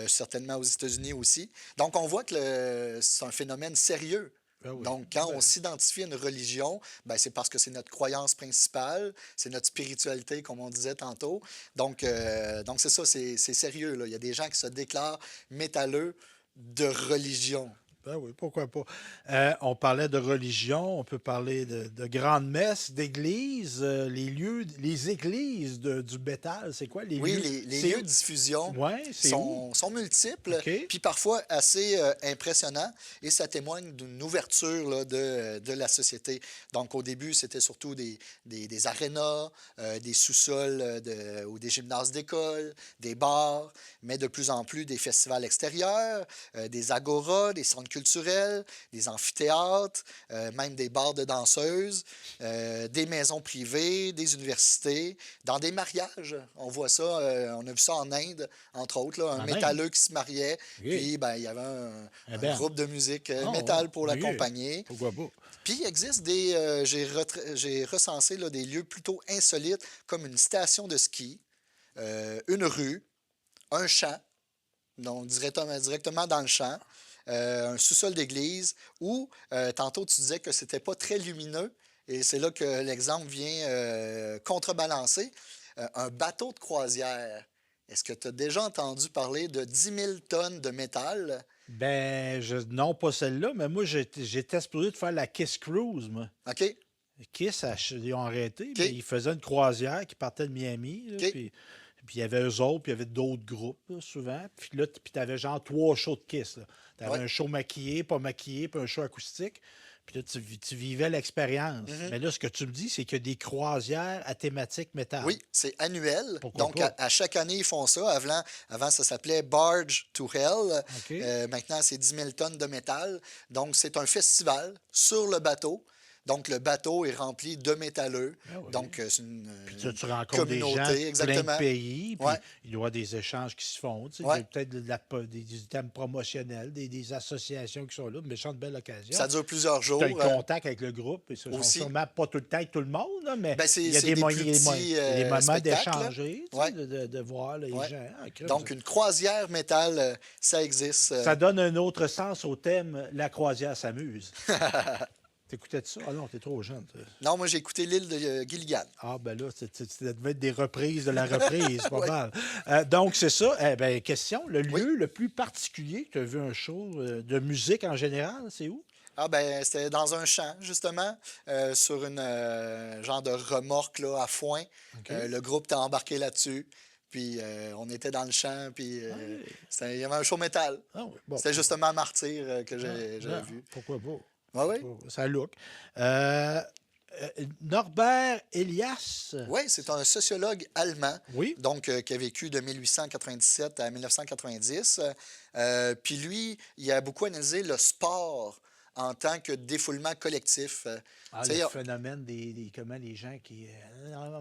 certainement aux États-Unis aussi. Donc, on voit que c'est un phénomène sérieux. Ben oui. Donc, quand on Ben, s'identifie à une religion, ben, c'est parce que c'est notre croyance principale, c'est notre spiritualité, comme on disait tantôt. Donc c'est ça, c'est sérieux, là. Il y a des gens qui se déclarent métalleux de religion. ben oui, pourquoi pas. On parlait de religion, on peut parler de grandes messes, d'églises, les lieux, les églises du bétal, c'est quoi les Oui, lieux? les C'est lieux où? de diffusion Ouais, c'est où? sont multiples, OK. puis parfois assez impressionnants, et ça témoigne d'une ouverture là, de la société. Donc, au début, c'était surtout des arénas, des sous-sols ou des gymnases d'école, des bars, mais de plus en plus des festivals extérieurs, des agoras, des centres culturels, des amphithéâtres, même des bars de danseuses, des maisons privées, des universités, dans des mariages. On voit ça, on a vu ça en Inde, entre autres, là, un En Inde. métalleux qui se mariait, OK. puis ben, il y avait un, Eh un ben. groupe de musique Oh, métal pour OK. l'accompagner. Pourquoi pas? Puis il existe j'ai recensé là, des lieux plutôt insolites, comme une station de ski, une rue, un champ, donc directement dans le champ, un sous-sol d'église, où tantôt tu disais que c'était pas très lumineux, et c'est là que l'exemple vient contrebalancer. Un bateau de croisière. Est-ce que tu as déjà entendu parler de 10 000 tonnes de métal? Ben, non, pas celle-là, mais moi, j'étais supposé de faire la Kiss Cruise, moi. OK, Kiss, ils ont arrêté, mais OK, ils faisaient une croisière qui partait de Miami, là, OK, puis il y avait eux autres, puis il y avait d'autres groupes, là, souvent. Puis là, puis t'avais genre 3 shows de Kiss, là. T'avais ouais, un show maquillé, pas maquillé, puis un show acoustique. Puis là, tu vivais l'expérience. Mhm. Mais là, ce que tu me dis, c'est qu'il y a des croisières à thématique métal. Oui, c'est annuel. Pourquoi Donc, pas? à chaque année, ils font ça. Avant ça s'appelait Barge to Hell. OK. Maintenant, c'est 10 000 tonnes de métal. Donc, c'est un festival sur le bateau. Donc, le bateau est rempli de métalleux. Ah oui. Donc, c'est une, Puis une tu rencontres des gens communauté, de plein de exactement. pays, puis Ouais, il y aura des échanges qui se font. Tu sais, il y ouais. a peut-être des items promotionnels, des associations qui sont là, une méchante belle occasion. Ça dure plusieurs Tu as le jours contact avec le groupe, et ce sont aussi. sûrement pas tout le temps avec tout le monde, là, mais Ben, il y a c'est des des plus moyens, petits il y a des moments spectacles, là. d'échanger, tu sais, Ouais, de voir les ouais. gens. Ah, crème, Donc, une croisière métal, ça existe. ça donne un autre sens au thème La croisière s'amuse. T'écoutais de ça? Ah non, t'es trop jeune. Toi. Non, moi, j'ai écouté l'île de Gilligan. Ah, ben là, ça devait être des reprises de la reprise, pas Ouais. mal. Donc, c'est ça. Eh ben, question, le Oui. lieu le plus particulier que tu as vu un show de musique en général, c'est où? Ah ben c'était dans un champ, justement, sur une genre de remorque là, à foin. OK. Le groupe était embarqué là-dessus. Puis on était dans le champ, puis Ouais. il y avait un show métal. Ah oui, bon. C'était justement Martyr que Ah, j'avais non, vu. pourquoi pas? Oui, oui. Ça look. Euh, Norbert Elias. Oui, c'est un sociologue allemand, Oui. donc qui a vécu de 1897 à 1990. Puis lui, il a beaucoup analysé le sport en tant que défoulement collectif. Ah, Tu le sais, phénomène comment les gens qui.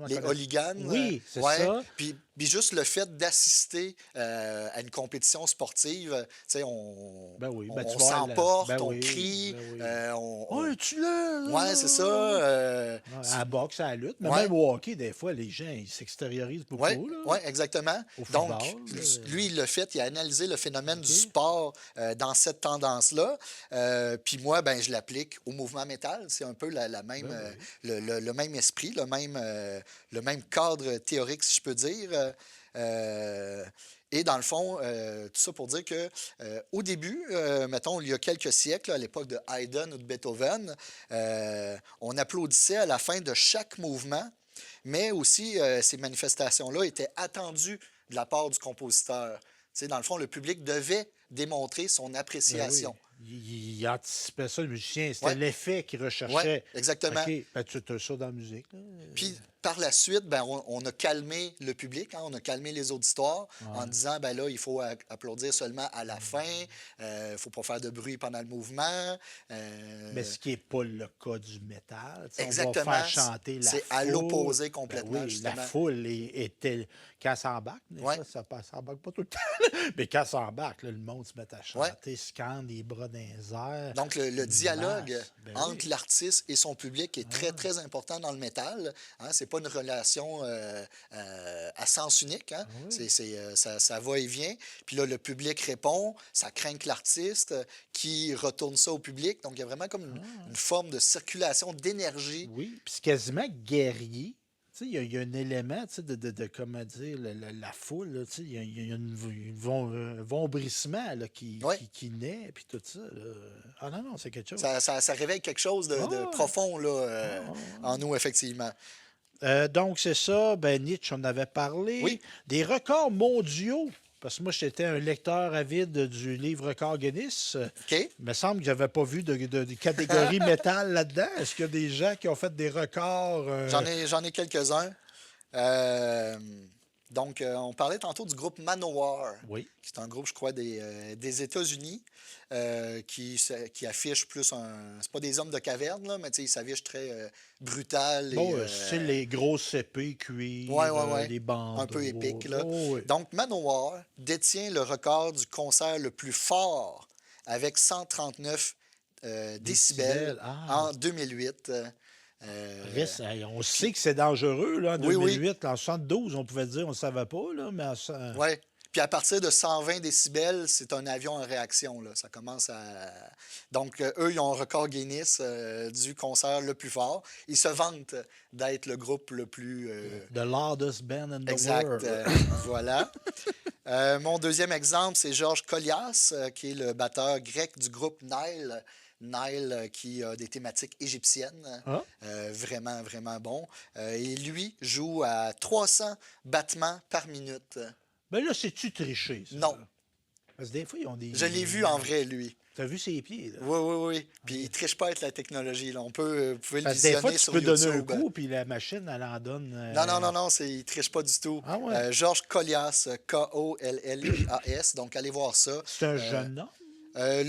les hooligans. Oui, c'est Ouais. ça. Puis juste le fait d'assister à une compétition sportive, tu sais, Ben oui, ben on tu vois. s'emporte, Ben on oui, crie, ben oui. on- Oh, tu l'as! ouais, c'est ça. Ouais, à la boxe, à la lutte, mais Ouais. même au hockey, des fois, les gens, ils s'extériorisent Oui, beaucoup, là. ouais, exactement. Au Donc, football, lui, il l'a fait, il a analysé le phénomène du OK. sport dans cette tendance-là. Puis moi, ben, je l'applique au mouvement métal. C'est un peu la même, Ben oui. le même esprit, le même cadre théorique, si je peux dire. Et dans le fond, tout ça pour dire que au début, mettons, il y a quelques siècles, à l'époque de Haydn ou de Beethoven, on applaudissait à la fin de chaque mouvement, mais aussi ces manifestations-là étaient attendues de la part du compositeur. Tu sais, dans le fond, le public devait démontrer son Ben oui. appréciation. Il anticipait ça, le musicien. C'était Ouais, l'effet qu'il ouais, recherchait. exactement. OK. Ben, tu as ça dans la musique, là. Puis par la suite, ben, on a calmé le public, hein, on a calmé les auditoires en Ouais. disant, ben là, il faut applaudir seulement à la fin, il ne faut pas faire de bruit pendant le mouvement. Mais ce qui n'est pas le cas du métal. Tu sais, on va Exactement, faire chanter la c'est à foule. l'opposé Ben complètement, oui, la justement. foule était. Quand ça embarque, des Ouais, fois, ça s'embarque pas tout le temps. Mais quand ça embarque, là, le monde se met à ouais. chanter, scande, les bras dans les airs, Donc, le une dialogue masse. Ben entre oui. l'artiste et son public est très, Ah, très important dans le métal. Hein. C'est pas une relation à sens unique. Hein. ah oui. Ça va et vient. Puis là, le public répond, ça craint que l'artiste qui retourne ça au public. Donc, il y a vraiment comme Ah. une forme de circulation d'énergie. Oui, puis c'est quasiment guerrier. Tu sais, il y a un élément, tu sais, comment dire, la foule, là, tu sais, il y a un vombrissement là, Oui, qui naît, puis tout ça. Là. Ah non, non, c'est quelque chose. ça réveille quelque chose de Ah, profond là, ah, en nous, effectivement. donc, c'est ça. Ben, Nietzsche, on avait parlé. Oui, Des records mondiaux. Parce que moi, j'étais un lecteur avide du livre Record Guinness. OK. Il me semble que j'avais pas vu de catégorie métal là-dedans. Est-ce qu'il y a des gens qui ont fait des records? J'en ai quelques-uns. Euh, donc, on parlait tantôt du groupe Manowar, Oui. qui est un groupe, je crois, des États-Unis, qui affiche plus un. C'est pas des hommes de caverne, là, mais tu sais, ils s'affichent très brutal et Bon, c'est les grosses épées cuir, ouais, ouais, ouais, les un peu bandeaux. épique, là. Oh, oui. Donc, Manowar détient le record du concert le plus fort avec 139 décibels Décibels. Ah, en 2008. Hey, on sait que c'est dangereux, là, en Oui, oui. 2008. En 72, on pouvait dire on ne savait pas, là, mais Oui. Puis à partir de 120 décibels, c'est un avion en réaction, là. Ça commence à. Donc, eux, ils ont un record Guinness du concert le plus fort. Ils se vantent d'être le groupe le plus. The loudest band in the Exact. world. Voilà. Mon deuxième exemple, c'est Georges Kolias, qui est le batteur grec du groupe Nile. Nile, qui a des thématiques égyptiennes, Ah, vraiment, vraiment bon. Et lui joue à 300 battements par minute. ben là, c'est-tu triché, ça? Non, Parce que des fois, ils ont des. Je l'ai vu en vrai, lui. Tu as vu ses pieds, là. Oui, oui, oui. Puis OK. il triche pas avec la technologie, là. Vous pouvez le Parce que des fois, visionner tu sur peux donner un YouTube. coup, puis la machine, elle en donne. Non, non, non, non, il triche pas du tout. Ah ouais. Georges Collias, Kollias, donc allez voir ça. C'est un Euh, jeune homme,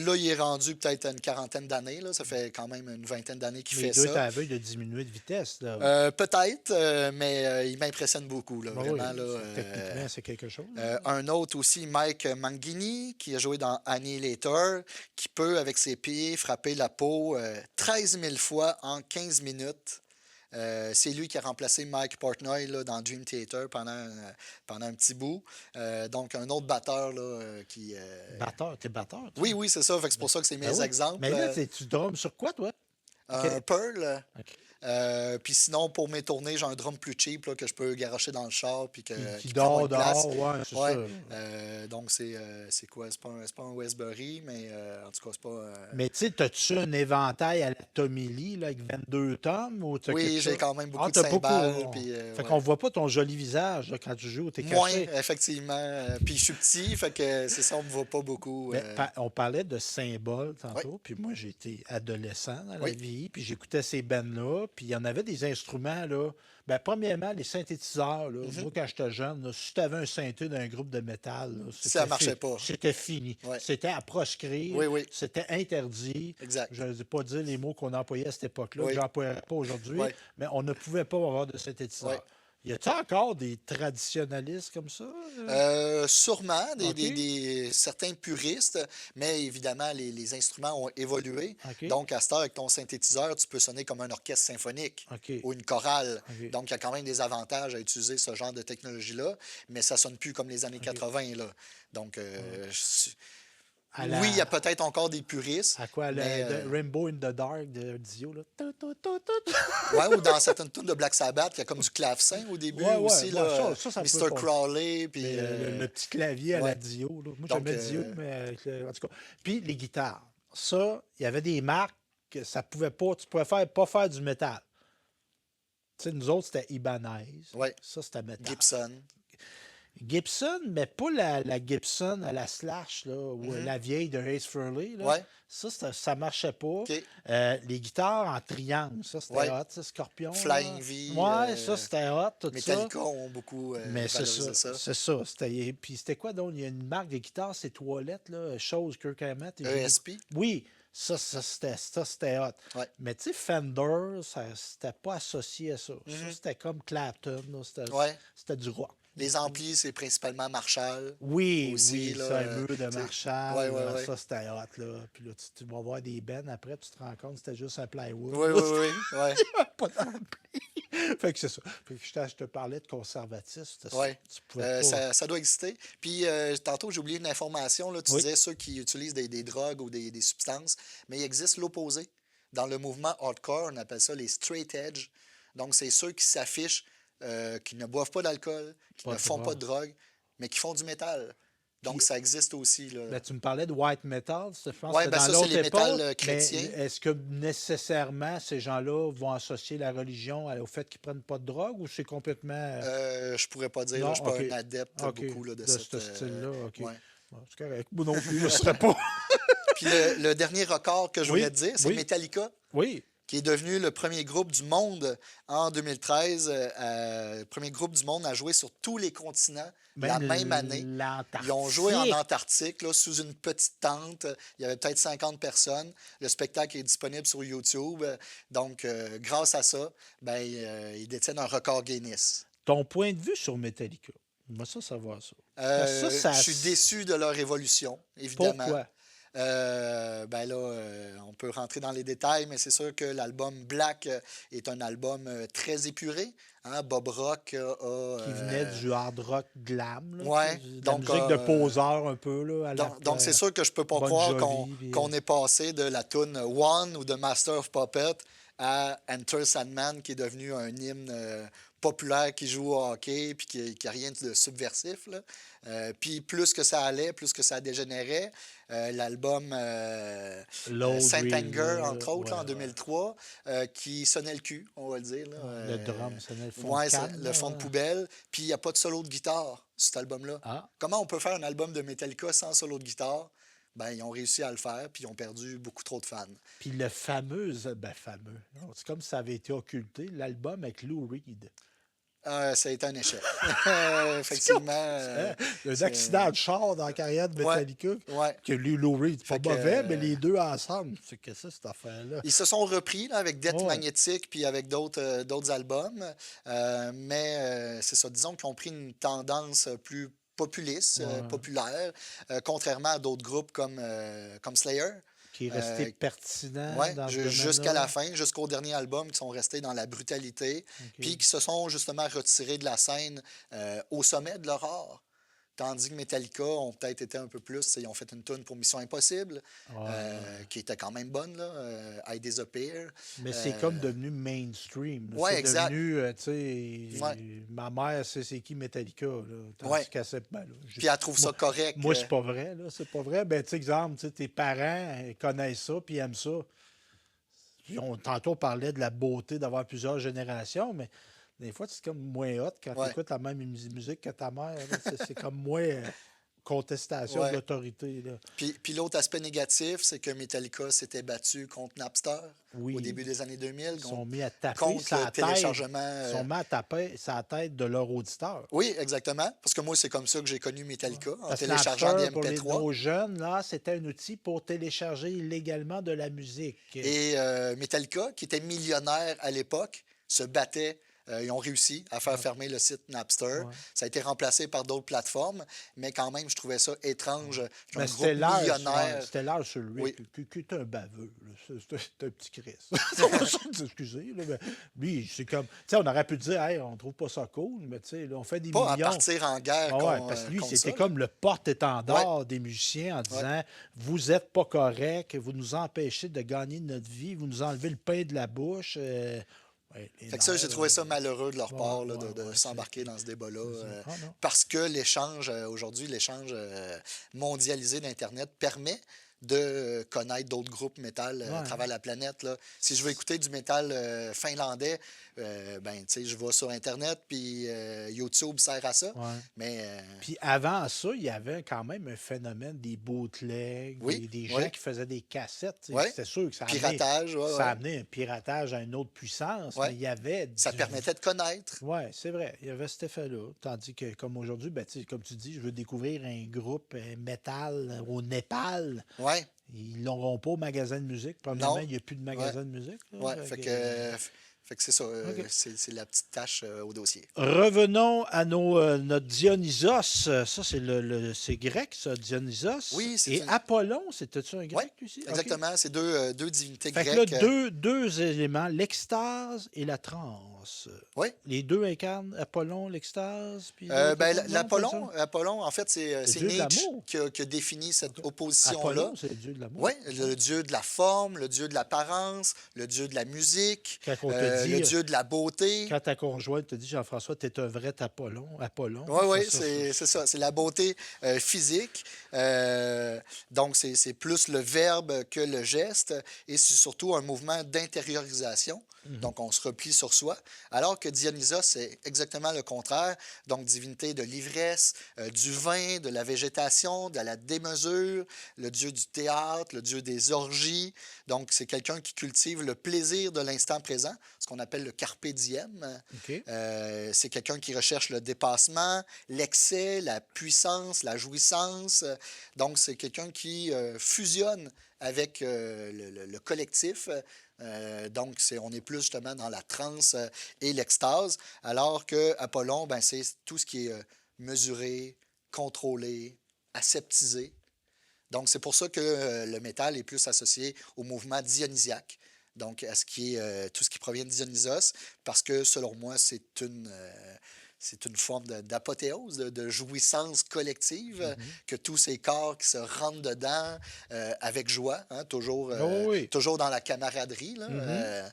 là, il est rendu peut-être une quarantaine d'années, là. Ça fait quand même une vingtaine d'années qu'il mais il fait doit être ça. à la veille de diminuer de vitesse, là. Peut-être, mais il m'impressionne beaucoup, là, Ben oui, vraiment. Là, techniquement, c'est quelque chose. un autre aussi, Mike Manghini, qui a joué dans Annihilator, qui peut, avec ses pieds, frapper la peau 13 000 fois en 15 minutes. C'est lui qui a remplacé Mike Portnoy là, dans Dream Theater pendant un petit bout. Donc, un autre batteur là, qui. Batteur, t'es batteur, toi? Oui, oui, c'est ça. Fait que c'est pour ça que c'est Ben mes oui. exemples. Mais là, tu drums sur quoi, toi? Un Pearl. OK. Puis sinon, pour mes tournées, j'ai un drum plus cheap là, que je peux garocher dans le char puis Qui qui prend moins dort de place. dehors, ouais, c'est Ouais. ça. Donc, c'est quoi? C'est pas un Westbury, mais en tout cas, c'est pas. Mais tu sais, t'as-tu un éventail à la Tommy Lee, là, avec 22 tomes, ou t'as quelque Oui, j'ai chose? quand même Ah, beaucoup de t'as beaucoup. cymbales. Puis, Fait ouais. qu'on voit pas ton joli visage, là, quand tu joues, t'es Moins, caché. effectivement. Puis je suis petit, fait que c'est ça, on me voit pas beaucoup. Mais on parlait de symboles Oui, tantôt, puis moi j'étais adolescent dans la oui. vie, puis j'écoutais ces bands-là, puis il y en avait des instruments, là. Ben, premièrement, les synthétiseurs, là, Mhm. moi quand j'étais jeune, là, si tu avais un synthé d'un groupe de métal, là, Ça marchait pas. c'était fini. Ouais. C'était à proscrire, Oui, oui, c'était interdit. exact. Je ne vais pas dire les mots qu'on employait à cette époque-là, que Oui, j'emploierais pas aujourd'hui, oui, mais on ne pouvait pas avoir de oui. synthétiseur. Y a-t-il encore des traditionnalistes comme ça? Sûrement, OK? certains puristes, mais évidemment, les instruments ont évolué. OK? Donc, à cette heure, avec ton synthétiseur, tu peux sonner comme un orchestre symphonique OK. ou une chorale. OK. Donc, il y a quand même des avantages à utiliser ce genre de technologie-là, mais ça sonne plus comme les années OK. 80, là. Donc, À oui, il y a la, peut-être encore des puristes, À quoi? mais Rainbow in the Dark de Dio, là. Tu, tu, tu, tu, tu. ouais, ou dans certaines tunes de Black Sabbath, il y a comme du clavecin au début Ouais, aussi, là, ça peut Mr. pas. Crowley, puis Mais le petit clavier à la ouais. Dio, là. Moi, Donc, j'aimais Dio, mais en tout cas. Puis les guitares. Ça, il y avait des marques que ça pouvait pas. Tu pouvais pas faire du métal. Tu sais, nous autres, c'était Ibanez. ouais, Ça, c'était métal. Gibson. Gibson, mais pas la Gibson à la slash, là, ou Mhm. la vieille de Ace Frehley, là. Ouais, Ça marchait pas. OK. Les guitares en triangle, ça, c'était Ouais. hot, ça, Scorpion. Flying Là. V, Ouais, ça, c'était hot, tout ça. Metallica ont beaucoup Mais c'est valorisé ça, ça. c'est ça. Puis c'était quoi donc? Il y a une marque de guitare, c'est Toilette, là, chose Kirk Hammett. Et j'ai ESP? Oui, c'était hot. Ouais. Mais tu sais, Fender, c'était pas associé à ça. Ça, Mhm. c'était comme Clapton, là, Ouais. c'était du rock. Les amplis, c'est principalement Marshall. Oui, Aussi, oui, là, c'est un mur de tu sais. Marshall. Ouais, ouais, ouais. Ça, c'était hot, là. Puis là, tu vas voir des bennes après, puis tu te rends compte que c'était juste un plywood. Oui, oui, oui. Ouais. Pas d'ampli. Fait que c'est ça. Fait que je te parlais de conservatisme, c'était ça. Ouais. Tu pouvais pas. Ça doit exister. Puis, tantôt, j'ai oublié une information. Là, tu Oui. disais ceux qui utilisent des drogues ou des substances, mais il existe l'opposé. Dans le mouvement hardcore, on appelle ça les straight edge. Donc, c'est ceux qui s'affichent, qui ne boivent pas d'alcool, qui Pas ne de font pas drogue. de drogue, mais qui font du métal. Donc, Puis, ça existe aussi. Là. ben, tu me parlais de white metal, je pense Ouais, que ben dans ça, c'est l'autre les époque. métals chrétiens. Mais est-ce que nécessairement ces gens-là vont associer la religion au fait qu'ils prennent pas de drogue ou c'est complètement. Je pourrais pas dire, là, Non, je suis ok. pas un adepte OK. beaucoup là, de De cette. ce style-là, OK. Ouais. Bon, c'est correct. Moi non plus, je ne serais pas. Puis le dernier record que je voulais Oui, te dire, c'est oui. Metallica, Oui. qui est devenu le premier groupe du monde en 2013, premier groupe du monde à jouer sur tous les continents la même année. Ils ont joué en Antarctique, là, sous une petite tente. Il y avait peut-être 50 personnes. Le spectacle est disponible sur YouTube. Donc, grâce à ça, ben, ils détiennent un record Guinness. Ton point de vue sur Metallica. Moi, ça va, ça. Parce que Je suis déçu de leur évolution, évidemment. Pourquoi? Ben là, on peut rentrer dans les détails, mais c'est sûr que l'album Black est un album très épuré. Hein? Bob Rock a. Qui venait du hard rock glam. Là, Ouais, de la donc, musique de poseur un peu. Là, donc c'est sûr que je peux pas Bon croire Jovi, puis, qu'on est passé de la tune One ou de Master of Puppet à Enter Sandman, qui est devenu un hymne populaire qui joue au hockey puis qui a rien de subversif, là. Puis plus que ça allait, plus que ça dégénérait. L'album Load, Saint Anger, entre autres, ouais, là, en ouais. 2003, qui sonnait le cul, on va le dire, là. Ouais, le drum, c'est le fond de Ouais, canne, le là, fond de ouais. poubelle. Puis il n'y a pas de solo de guitare sur cet album-là. Ah, Comment on peut faire un album de Metallica sans solo de guitare? Ben, ils ont réussi à le faire, puis ils ont perdu beaucoup trop de fans. puis le fameux, ben fameux, non, c'est comme si ça avait été occulté, l'album avec Lou Reed. Ça a été un échec. C'est comme Effectivement, hein, un c'est... accident de char dans la carrière de Ouais, Metallica, ouais. que Lou Reed, c'est Fait pas que, mauvais, mais les deux ensemble, c'est que ça, cette affaire-là. ils se sont repris là, avec Death Ouais, Magnetic puis avec d'autres albums. Mais c'est ça, disons qu'ils ont pris une tendance plus populiste, ouais. populaire, contrairement à d'autres groupes comme Slayer. Qui est resté Euh, pertinent ouais, dans ce jusqu'à la domaine-là. fin, jusqu'au dernier album, qui sont restés dans la brutalité, puis OK. qui se sont justement retirés de la scène au sommet de leur art. Tandis que Metallica ont peut-être été un peu plus, ils ont fait une tune pour Mission Impossible, Ouais, ouais. qui était quand même bonne, là, I Disappear. Mais c'est comme Euh, devenu mainstream, là. ouais, C'est exact. devenu, tu Ouais, sais, ma mère sait c'est qui Metallica, là. ouais. Tandis qu'elle sait, ben là, Puis elle trouve moi, ça correct. moi, c'est pas vrai, là. C'est pas vrai. Ben, tu sais, exemple, tu sais, tes parents connaissent ça, puis aiment ça. Puis tantôt, on parlait de la beauté d'avoir plusieurs générations, mais des fois, c'est comme moins hot quand tu Ouais, écoutes la même musique que ta mère, là. C'est comme moins contestation de ouais. l'autorité, là. Puis l'autre aspect négatif, c'est que Metallica s'était battu contre Napster au Oui, début des années 2000, ils sont mis à taper contre le sa tête. téléchargement. Ils sont mis à taper sa tête de leur auditeur. Oui, exactement. Parce que moi, c'est comme ça que j'ai connu Ouais. Metallica, en Parce que téléchargeant des Napster, pour MP3. nos jeunes, là, c'était un outil pour télécharger illégalement de la musique. Et Metallica, qui était millionnaire à l'époque, se battait. Ils ont réussi à faire Ouais, fermer le site Napster. ouais, Ça a été remplacé par d'autres plateformes, mais quand même, je trouvais ça ouais. étrange qu'un Mais groupe millionnaire. C'était l'âge sur lui Oui, qui est un baveux. Là. C'est un petit Chris. Excusez, là, mais lui, c'est comme. Tu sais, on aurait pu dire, hey, on trouve pas ça cool, mais tu sais, là, on fait des pas à millions. partir en guerre Ah ouais, parce que lui, contre c'était ça, là. comme le Ouais, porte-étendard des musiciens en ouais. disant vous êtes pas correct, vous nous empêchez de gagner notre vie, vous nous enlevez le pain de la bouche. Ouais, les Fait que ça, j'ai nerfs, trouvé ça malheureux de leur ouais, part là, ouais, de ouais, s'embarquer dans ce débat-là. c'est ça. Ah non. Parce que l'échange, aujourd'hui, l'échange mondialisé d'Internet permet de connaître d'autres groupes métal à Ouais. travers la planète, là. Si je veux écouter du métal finlandais, ben, tu sais, je vais sur Internet, puis YouTube sert à ça. Ouais. Mais Puis avant ça, il y avait quand même un phénomène des bootlegs, oui, des oui, gens qui faisaient des cassettes. Tu sais. oui. C'était sûr que Piratage, ouais, ça a ouais, amené un piratage à une autre puissance, mais ouais. il y avait Ça du. permettait de connaître. Oui, c'est vrai, il y avait cet effet-là. Tandis que, comme aujourd'hui, ben, tu sais, comme tu dis, je veux découvrir un groupe métal au Népal. Ouais, Ils l'auront pas au magasin de musique. Premièrement, non, il n'y a plus de ouais, magasin de musique. Là. ouais. Fait que c'est ça, OK. c'est la petite tâche au dossier. Revenons à notre Dionysos. Ça, c'est c'est grec, ça, Dionysos. Oui, c'est Et une. Apollon, c'était-tu un Oui, grec, lui aussi? OK. exactement. C'est deux divinités Fait que là, grecques. deux éléments, l'extase et la transe. Oui. Les deux incarnent Apollon, l'extase, puis l'autre Ben, incarne... Non, pas ça. L'Apollon, en fait, Le c'est dieu de Nietzsche l'amour. qui a défini cette OK. opposition-là. Apollon, c'est le dieu de l'amour. Oui, OK. le dieu de la forme, le dieu de l'apparence, le dieu de la musique, Quand on te le dit, dieu de la beauté. quand ta conjointe te dit, Jean-François, t'es un vrai Apollon, Oui, oui, ça. c'est ça. C'est la beauté physique. Donc, c'est plus le verbe que le geste. Et c'est surtout un mouvement d'intériorisation. Mhm. Donc, on se replie sur soi. Alors que Dionysos, c'est exactement le contraire. Donc, divinité de l'ivresse, du vin, de la végétation, de la démesure, le dieu du théâtre, le dieu des orgies. Donc, c'est quelqu'un qui cultive le plaisir de l'instant présent, ce qu'on appelle le carpe diem. OK. C'est quelqu'un qui recherche le dépassement, l'excès, la puissance, la jouissance. Donc, c'est quelqu'un qui fusionne avec le collectif. Donc, on est plus justement dans la transe et l'extase, alors que Apollon, ben, c'est tout ce qui est mesuré, contrôlé, aseptisé. Donc, c'est pour ça que le métal est plus associé au mouvement dionysiaque. Donc, à ce qui est tout ce qui provient de Dionysos, parce que selon moi, c'est une forme d'apothéose, de jouissance collective, Mhm. que tous ces corps qui se rentrent dedans avec joie, hein, Oh, oui. toujours dans la camaraderie, là, Mhm.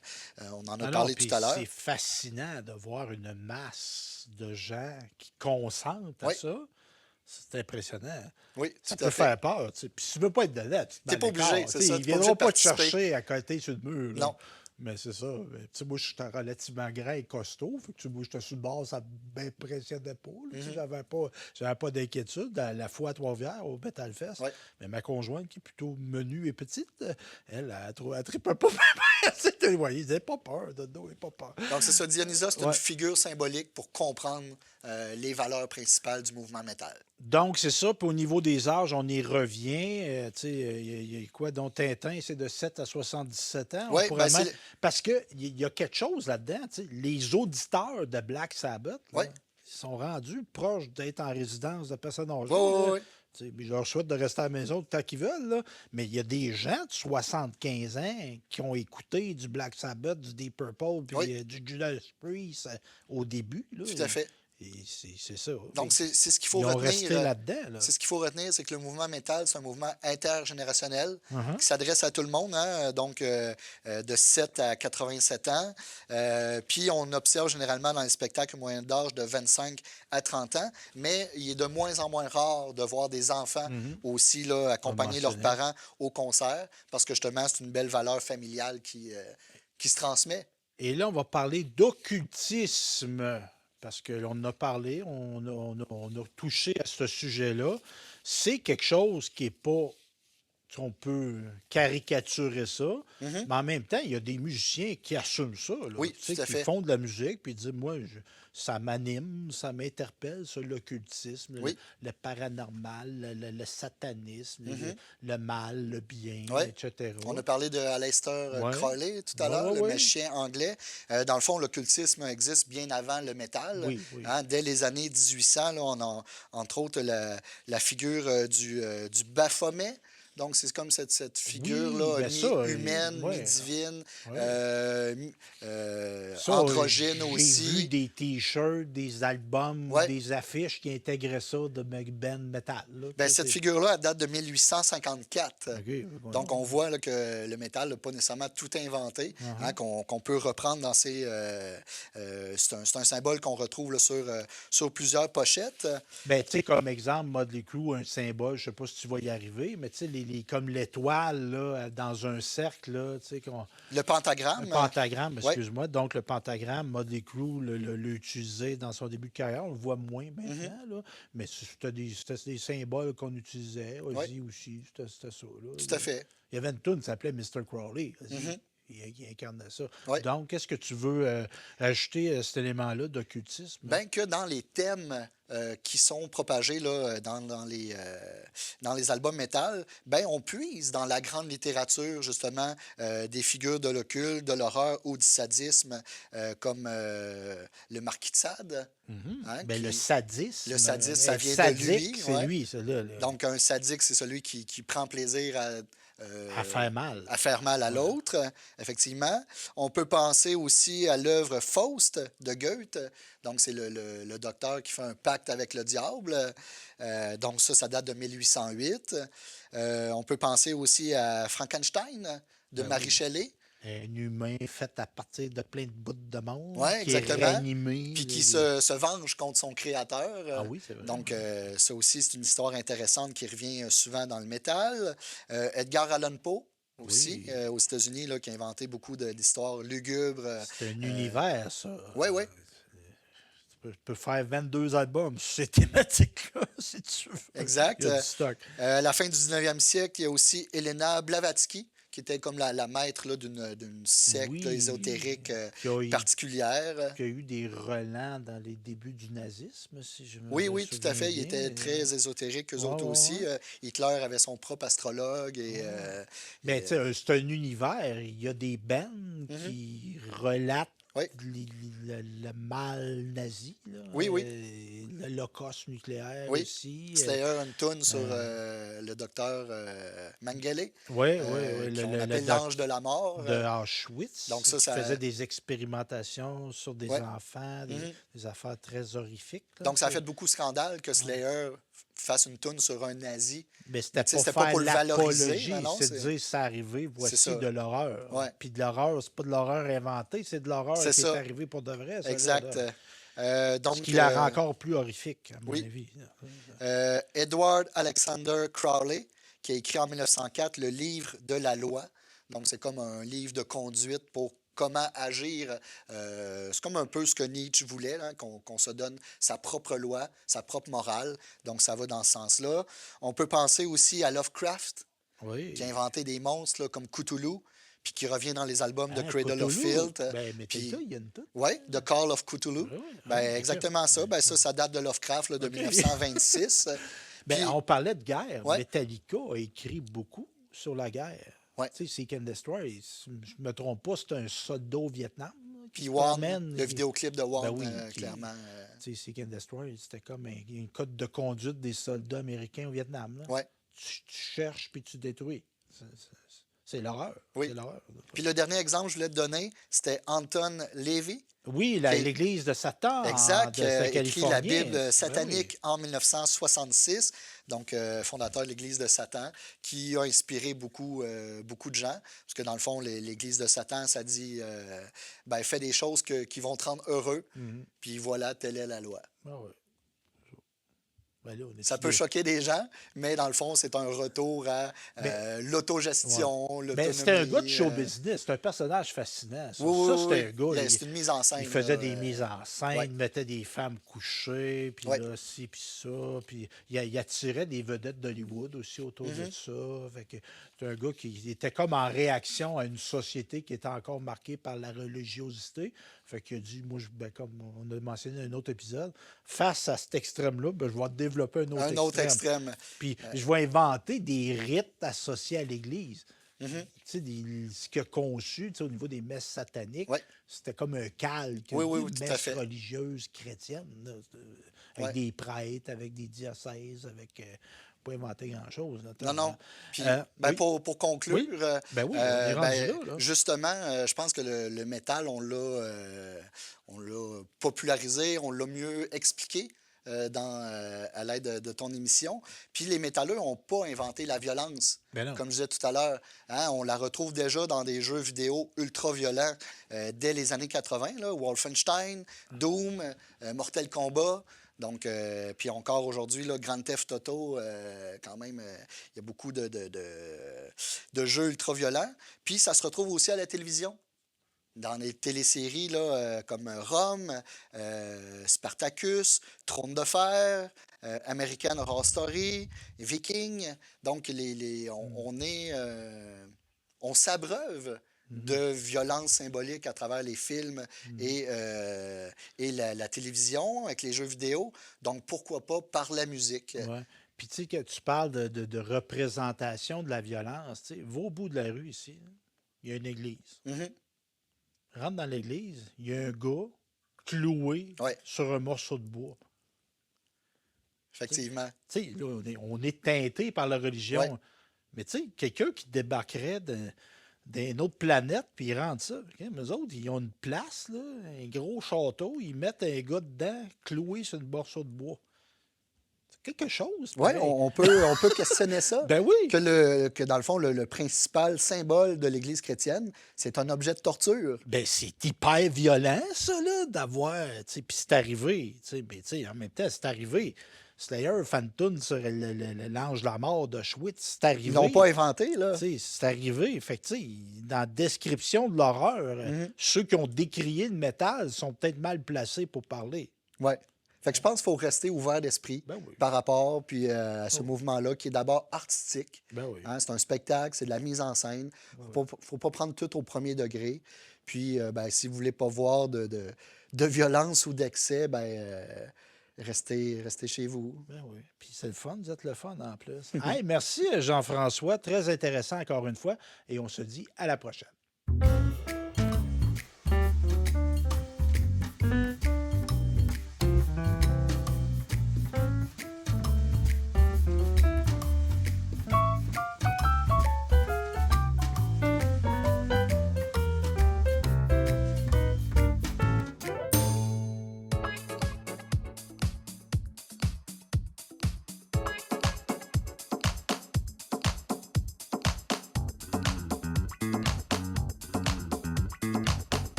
on en a Non, non, parlé puis tout à l'heure. c'est fascinant de voir une masse de gens qui consentent à Oui, ça. C'est impressionnant. oui, Ça tout à peut fait. faire peur, tu sais. Puis si tu veux pas être dedans, tu te mets T'es à pas obligé, l'écart. c'est Tu sais, ça, ils ne t'es pas obligé viendront de pas te participer. chercher à côté sur le mur, là. Non. Mais c'est ça. Mais, tu sais, moi, je suis relativement grand et costaud. Fait que, tu sais, moi, j'étais sur le bord, ça m'impressionnait pas, là. Tu sais, Mhm. j'avais pas d'inquiétude. À la fois à Trois-Rivières, au Metal Fest. Ouais. Mais ma conjointe, qui est plutôt menue et petite, elle trippe pas. C'était, ouais, il disait pas peur, Dodo, il pas peur. Donc, c'est ça, Dionysos, c'est une Ouais. figure symbolique pour comprendre les valeurs principales du mouvement métal. Donc, c'est ça. Puis au niveau des âges, on y revient. Tu sais, il y a quoi? Donc, Tintin, c'est de 7 à 77 ans. On Oui, pourrait ben même... c'est. Parce qu'il y a quelque chose là-dedans. Tu sais. Les auditeurs de Black Sabbath, là, Oui, ils sont rendus proches d'être en résidence de personnes oui, âgées, oui, là. oui. Tu sais, puis je leur souhaite de rester à la maison le temps qu'ils veulent, là. Mais il y a des gens de 75 ans qui ont écouté du Black Sabbath, du Deep Purple, Oui, puis du Judas Priest au début, là. tout à fait. Et c'est ça. Fait Donc, c'est ce qu'il faut ils ont retenir. resté là-dedans, là. C'est ce qu'il faut retenir, c'est que le mouvement métal, c'est un mouvement intergénérationnel Mhm. qui s'adresse à tout le monde, hein, donc de 7 à 87 ans. Puis on observe généralement dans les spectacles une moyenne d'âge de 25 à 30 ans, mais il est de moins en moins rare de voir des enfants Mhm. aussi là, On le accompagner leurs mentionnait. parents au concert, parce que justement, c'est une belle valeur familiale qui se transmet. Et là, on va parler d'occultisme, parce qu'on en a parlé, on a touché à ce sujet-là. C'est quelque chose qui est pas, qu'on peut caricaturer ça, Mhm. mais en même temps, il y a des musiciens qui assument ça, là, Oui, tu sais, tout à qui fait. font de la musique, puis ils disent, moi, ça m'anime, ça m'interpelle, ça, l'occultisme, Oui. le paranormal, le satanisme, Mhm. le mal, le bien, Oui. etc. On a parlé de Aleister Ouais, Crowley tout à ouais, l'heure, ouais, le ouais. magicien anglais. Dans le fond, l'occultisme existe bien avant le métal. Oui, oui. Hein. Dès les années 1800, là, on a entre autres la figure du Baphomet. Donc, c'est comme cette Oui, figure-là, ben ça, mi-humaine, ouais, mi-divine, ouais. Ça, androgyne j'ai vu aussi. des t-shirts, des albums ou Ouais. des affiches qui intégraient ça de band metal, là. Ben, cette figure-là, elle date de 1854. OK, Donc, voyons. on voit là, que le métal n'a pas nécessairement tout inventé, hein, Uh-huh. qu'on peut reprendre dans ces. C'est un symbole qu'on retrouve là, sur plusieurs pochettes. Ben, tu sais, comme exemple, Motley Crue, un symbole, je sais pas si tu vas y arriver, mais tu sais, comme l'étoile, là, dans un cercle, là, tu sais, Le un pentagramme, pentagramme, oui. excuse-moi. Donc, le pentagramme, Motley Crue l'a utilisé dans son début de carrière. On le voit moins maintenant, là. Mais c'était des symboles qu'on utilisait. Oui, Ozzy aussi, c'était ça, là. tout à fait. Il y avait une tune qui s'appelait Mr. Crowley. Ozzy. Mhm. Il incarnait ça. Oui. Donc, qu'est-ce que tu veux ajouter à cet élément-là d'occultisme? Bien que dans les thèmes qui sont propagés là, dans les albums métal, ben, on puise dans la grande littérature, justement, des figures de l'occulte, de l'horreur ou du sadisme, comme le Marquis de Sade, hein, Ben, le le sadisme, sadisme, ça être vient de sadique, lui, c'est ouais. lui, ça, là, Donc, un sadique, c'est celui qui prend plaisir à faire mal. à faire mal à Ouais. l'autre, effectivement. On peut penser aussi à l'œuvre Faust de Goethe. Donc, c'est le docteur qui fait un pacte avec le diable. Donc, ça date de 1808. On peut penser aussi à Frankenstein de Ben Marie oui. Shelley. Un humain fait à partir de plein de bouts de Oui, monde, qui est exactement. réanimé. Puis qui Là. se venge contre son créateur. Ah oui, c'est vrai. Donc, Ouais. ça aussi, c'est une histoire intéressante qui revient souvent dans le métal. Edgar Allan Poe aussi, Oui, aux États-Unis, là, qui a inventé beaucoup d'histoires lugubres. c'est un univers, ça. Oui, oui, Tu peux faire 22 albums sur ces thématiques-là, si tu veux. exact. Il y a du stock. À la fin du 19e siècle, il y a aussi Elena Blavatsky, qui était comme la maître là, d'une secte Oui, ésotérique qui a, eu, particulière. qui a eu des relents dans les débuts du nazisme, si je Oui, me oui, tout à souviens fait. Il bien. était très ésotérique, eux Ouais, autres ouais, aussi. ouais. Hitler avait son propre astrologue Mais et, tu sais, c'est un univers. Il y a des bands mhm. qui relatent Oui, le mal nazi, là, oui, oui, l'Holocauste nucléaire oui. aussi. Slayer, une toune sur Euh, le docteur Mengele, oui, oui, oui. qu'on Le appelle doc l'ange de la mort. de Donc Auschwitz ça, qui faisait ça... des expérimentations sur des Ouais. enfants, Mhm. des affaires très horrifiques. Là, Donc ça a fait beaucoup de scandale que ouais. Slayer fasse une toune sur un nazi. Mais Mais c'était tu sais, pas c'était pas faire pour le valoriser, non, l'apologie, non, c'est de dire c'est arrivé, c'est voici ça. de l'horreur. Ouais, Puis de l'horreur, c'est pas de l'horreur inventée, c'est de l'horreur c'est qui est ça, arrivée pour de vrai, ça là. exact. Ce qui Donc, la rend encore plus horrifique, à mon oui, avis. Edward Alexander Crowley, qui a écrit en 1904 le livre de la loi. Donc, c'est comme un livre de conduite pour comment agir. C'est comme un peu ce que Nietzsche voulait, hein, qu'on se donne sa propre loi, sa propre morale. Donc, ça va dans ce sens-là. On peut penser aussi à Lovecraft, qui a Oui. inventé des monstres là, comme Cthulhu, puis qui revient dans les albums de Hein, Cradle of Cthulhu, Filth. ben Metallica, Puis, il y a une toute. ouais, The Call of Cthulhu. Oui, oui, Ben, OK. exactement ça. Ben, Ben, ça date de Lovecraft là, de OK. 1926. Ben, Puis, on parlait de guerre. ouais, Metallica a écrit beaucoup sur la guerre. ouais. Tu sais, Seek and Destroy, si je ne me trompe pas, c'est un soldat au Vietnam là, qui Puis se One, promène. le vidéoclip de Ben One, oui, clairement. tu sais, Seek and Destroy, c'était comme un code de conduite des soldats américains au Vietnam. Là. Ouais, Tu cherches puis tu détruis. C'est l'horreur. oui. C'est l'horreur. Puis le dernier exemple que je voulais te donner, c'était Anton Levy, Oui, qui a l'église de Satan exact, de écrit la Californien. Bible Ben oui. satanique en 1966, donc fondateur de l'Église de Satan, qui a inspiré beaucoup de gens, parce que dans le fond, l'Église de Satan, ça dit, ben, fais des choses qui vont te rendre heureux, Mhm. puis voilà, telle est la loi. Ah ouais. Ben là, on Ça est peut des... choquer des gens, mais dans le fond, c'est un retour à Mais, ouais. l'autogestion, Mais c'était un gars de l'autonomie. show business, c'est un personnage fascinant. Ça, Oui, oui, ça oui, c'était oui. un gars, C'est une mise en il scène, là. faisait des mises en scène, Ouais, il mettait des femmes couchées, puis ouais. là, ci, puis ça, puis il attirait des vedettes d'Hollywood aussi autour de Mhm. ça. Fait que c'est un gars qui était comme en réaction à une société qui était encore marquée par la religiosité. Fait qu'il a dit, moi, ben, comme on a mentionné dans un autre épisode, face à cet extrême-là, ben, je vais développer un autre Un autre extrême. extrême. Puis je vais inventer des rites associés à l'Église. Mhm. Tu sais, ce qu'il a conçu, tu sais, au niveau des messes sataniques, Ouais. c'était comme un calque Oui, oui, des oui, tout à messes fait. religieuses chrétiennes, là, avec Ouais. des prêtres, avec des diocèses, avec... pas inventer grand-chose, Non, non. notamment. Puis, ben, Oui, pour conclure, oui, ben oui, on est rendu ben, là. justement, je pense que le métal, on l'a popularisé, on l'a mieux expliqué à l'aide de ton émission. Puis les métalleux n'ont pas inventé la violence. Ben non. Comme je disais tout à l'heure, hein, on la retrouve déjà dans des jeux vidéo ultra violents dès les années 80, là, Wolfenstein, Doom, Mortal Kombat. Donc, puis encore aujourd'hui, là, Grand Theft Auto, quand même, il y a beaucoup de jeux ultra-violents. Puis ça se retrouve aussi à la télévision. Dans les téléséries là, comme Rome, Spartacus, Trône de fer, American Horror Story, Viking. Donc, on s'abreuve de violence symbolique à travers les films et la télévision, avec les jeux vidéo. Donc, pourquoi pas par la musique? Ouais. Puis tu sais que tu parles de représentation de la violence. Tu sais, va au bout de la rue ici, là, il y a une église. Mhm. Rentre dans l'église, il y a un gars cloué Ouais, sur un morceau de bois. Tu sais, effectivement. tu sais, là, on est teinté par la Ouais. religion. Mais tu sais, quelqu'un qui débarquerait d'une autre planète, puis ils rendent ça. OK? Mais eux autres, ils ont une place, là, un gros château, ils mettent un gars dedans, cloué sur une morceau de bois. C'est quelque chose, Oui, pareil. on peut questionner ça. Ben oui, Que dans le fond, le principal symbole de l'Église chrétienne, c'est un objet de torture. ben c'est hyper violent, ça, là, d'avoir, tu sais, puis c'est arrivé, tu sais, ben, tu sais, en même temps, c'est arrivé. Slayer, Phantom sur l'ange de la mort d'Auschwitz, c'est Ils l'ont arrivé. pas inventé, là. Tu sais, c'est arrivé. Fait que, tu sais, dans la description de l'horreur, Mhm. ceux qui ont décrié le métal sont peut-être mal placés pour parler. Ouais. Fait que je pense qu'il faut rester ouvert d'esprit Ben oui. par rapport puis, à ce Oh, mouvement-là qui est d'abord artistique. ben oui. Hein, c'est un spectacle, c'est de la mise en scène. Ben oui. Faut pas prendre tout au premier degré. Puis, ben, si vous voulez pas voir de violence ou d'excès, ben, restez chez vous. Ben oui. Puis c'est le fun, vous êtes le fun en plus. Hey, merci Jean-François, très intéressant encore une fois, et on se dit à la prochaine.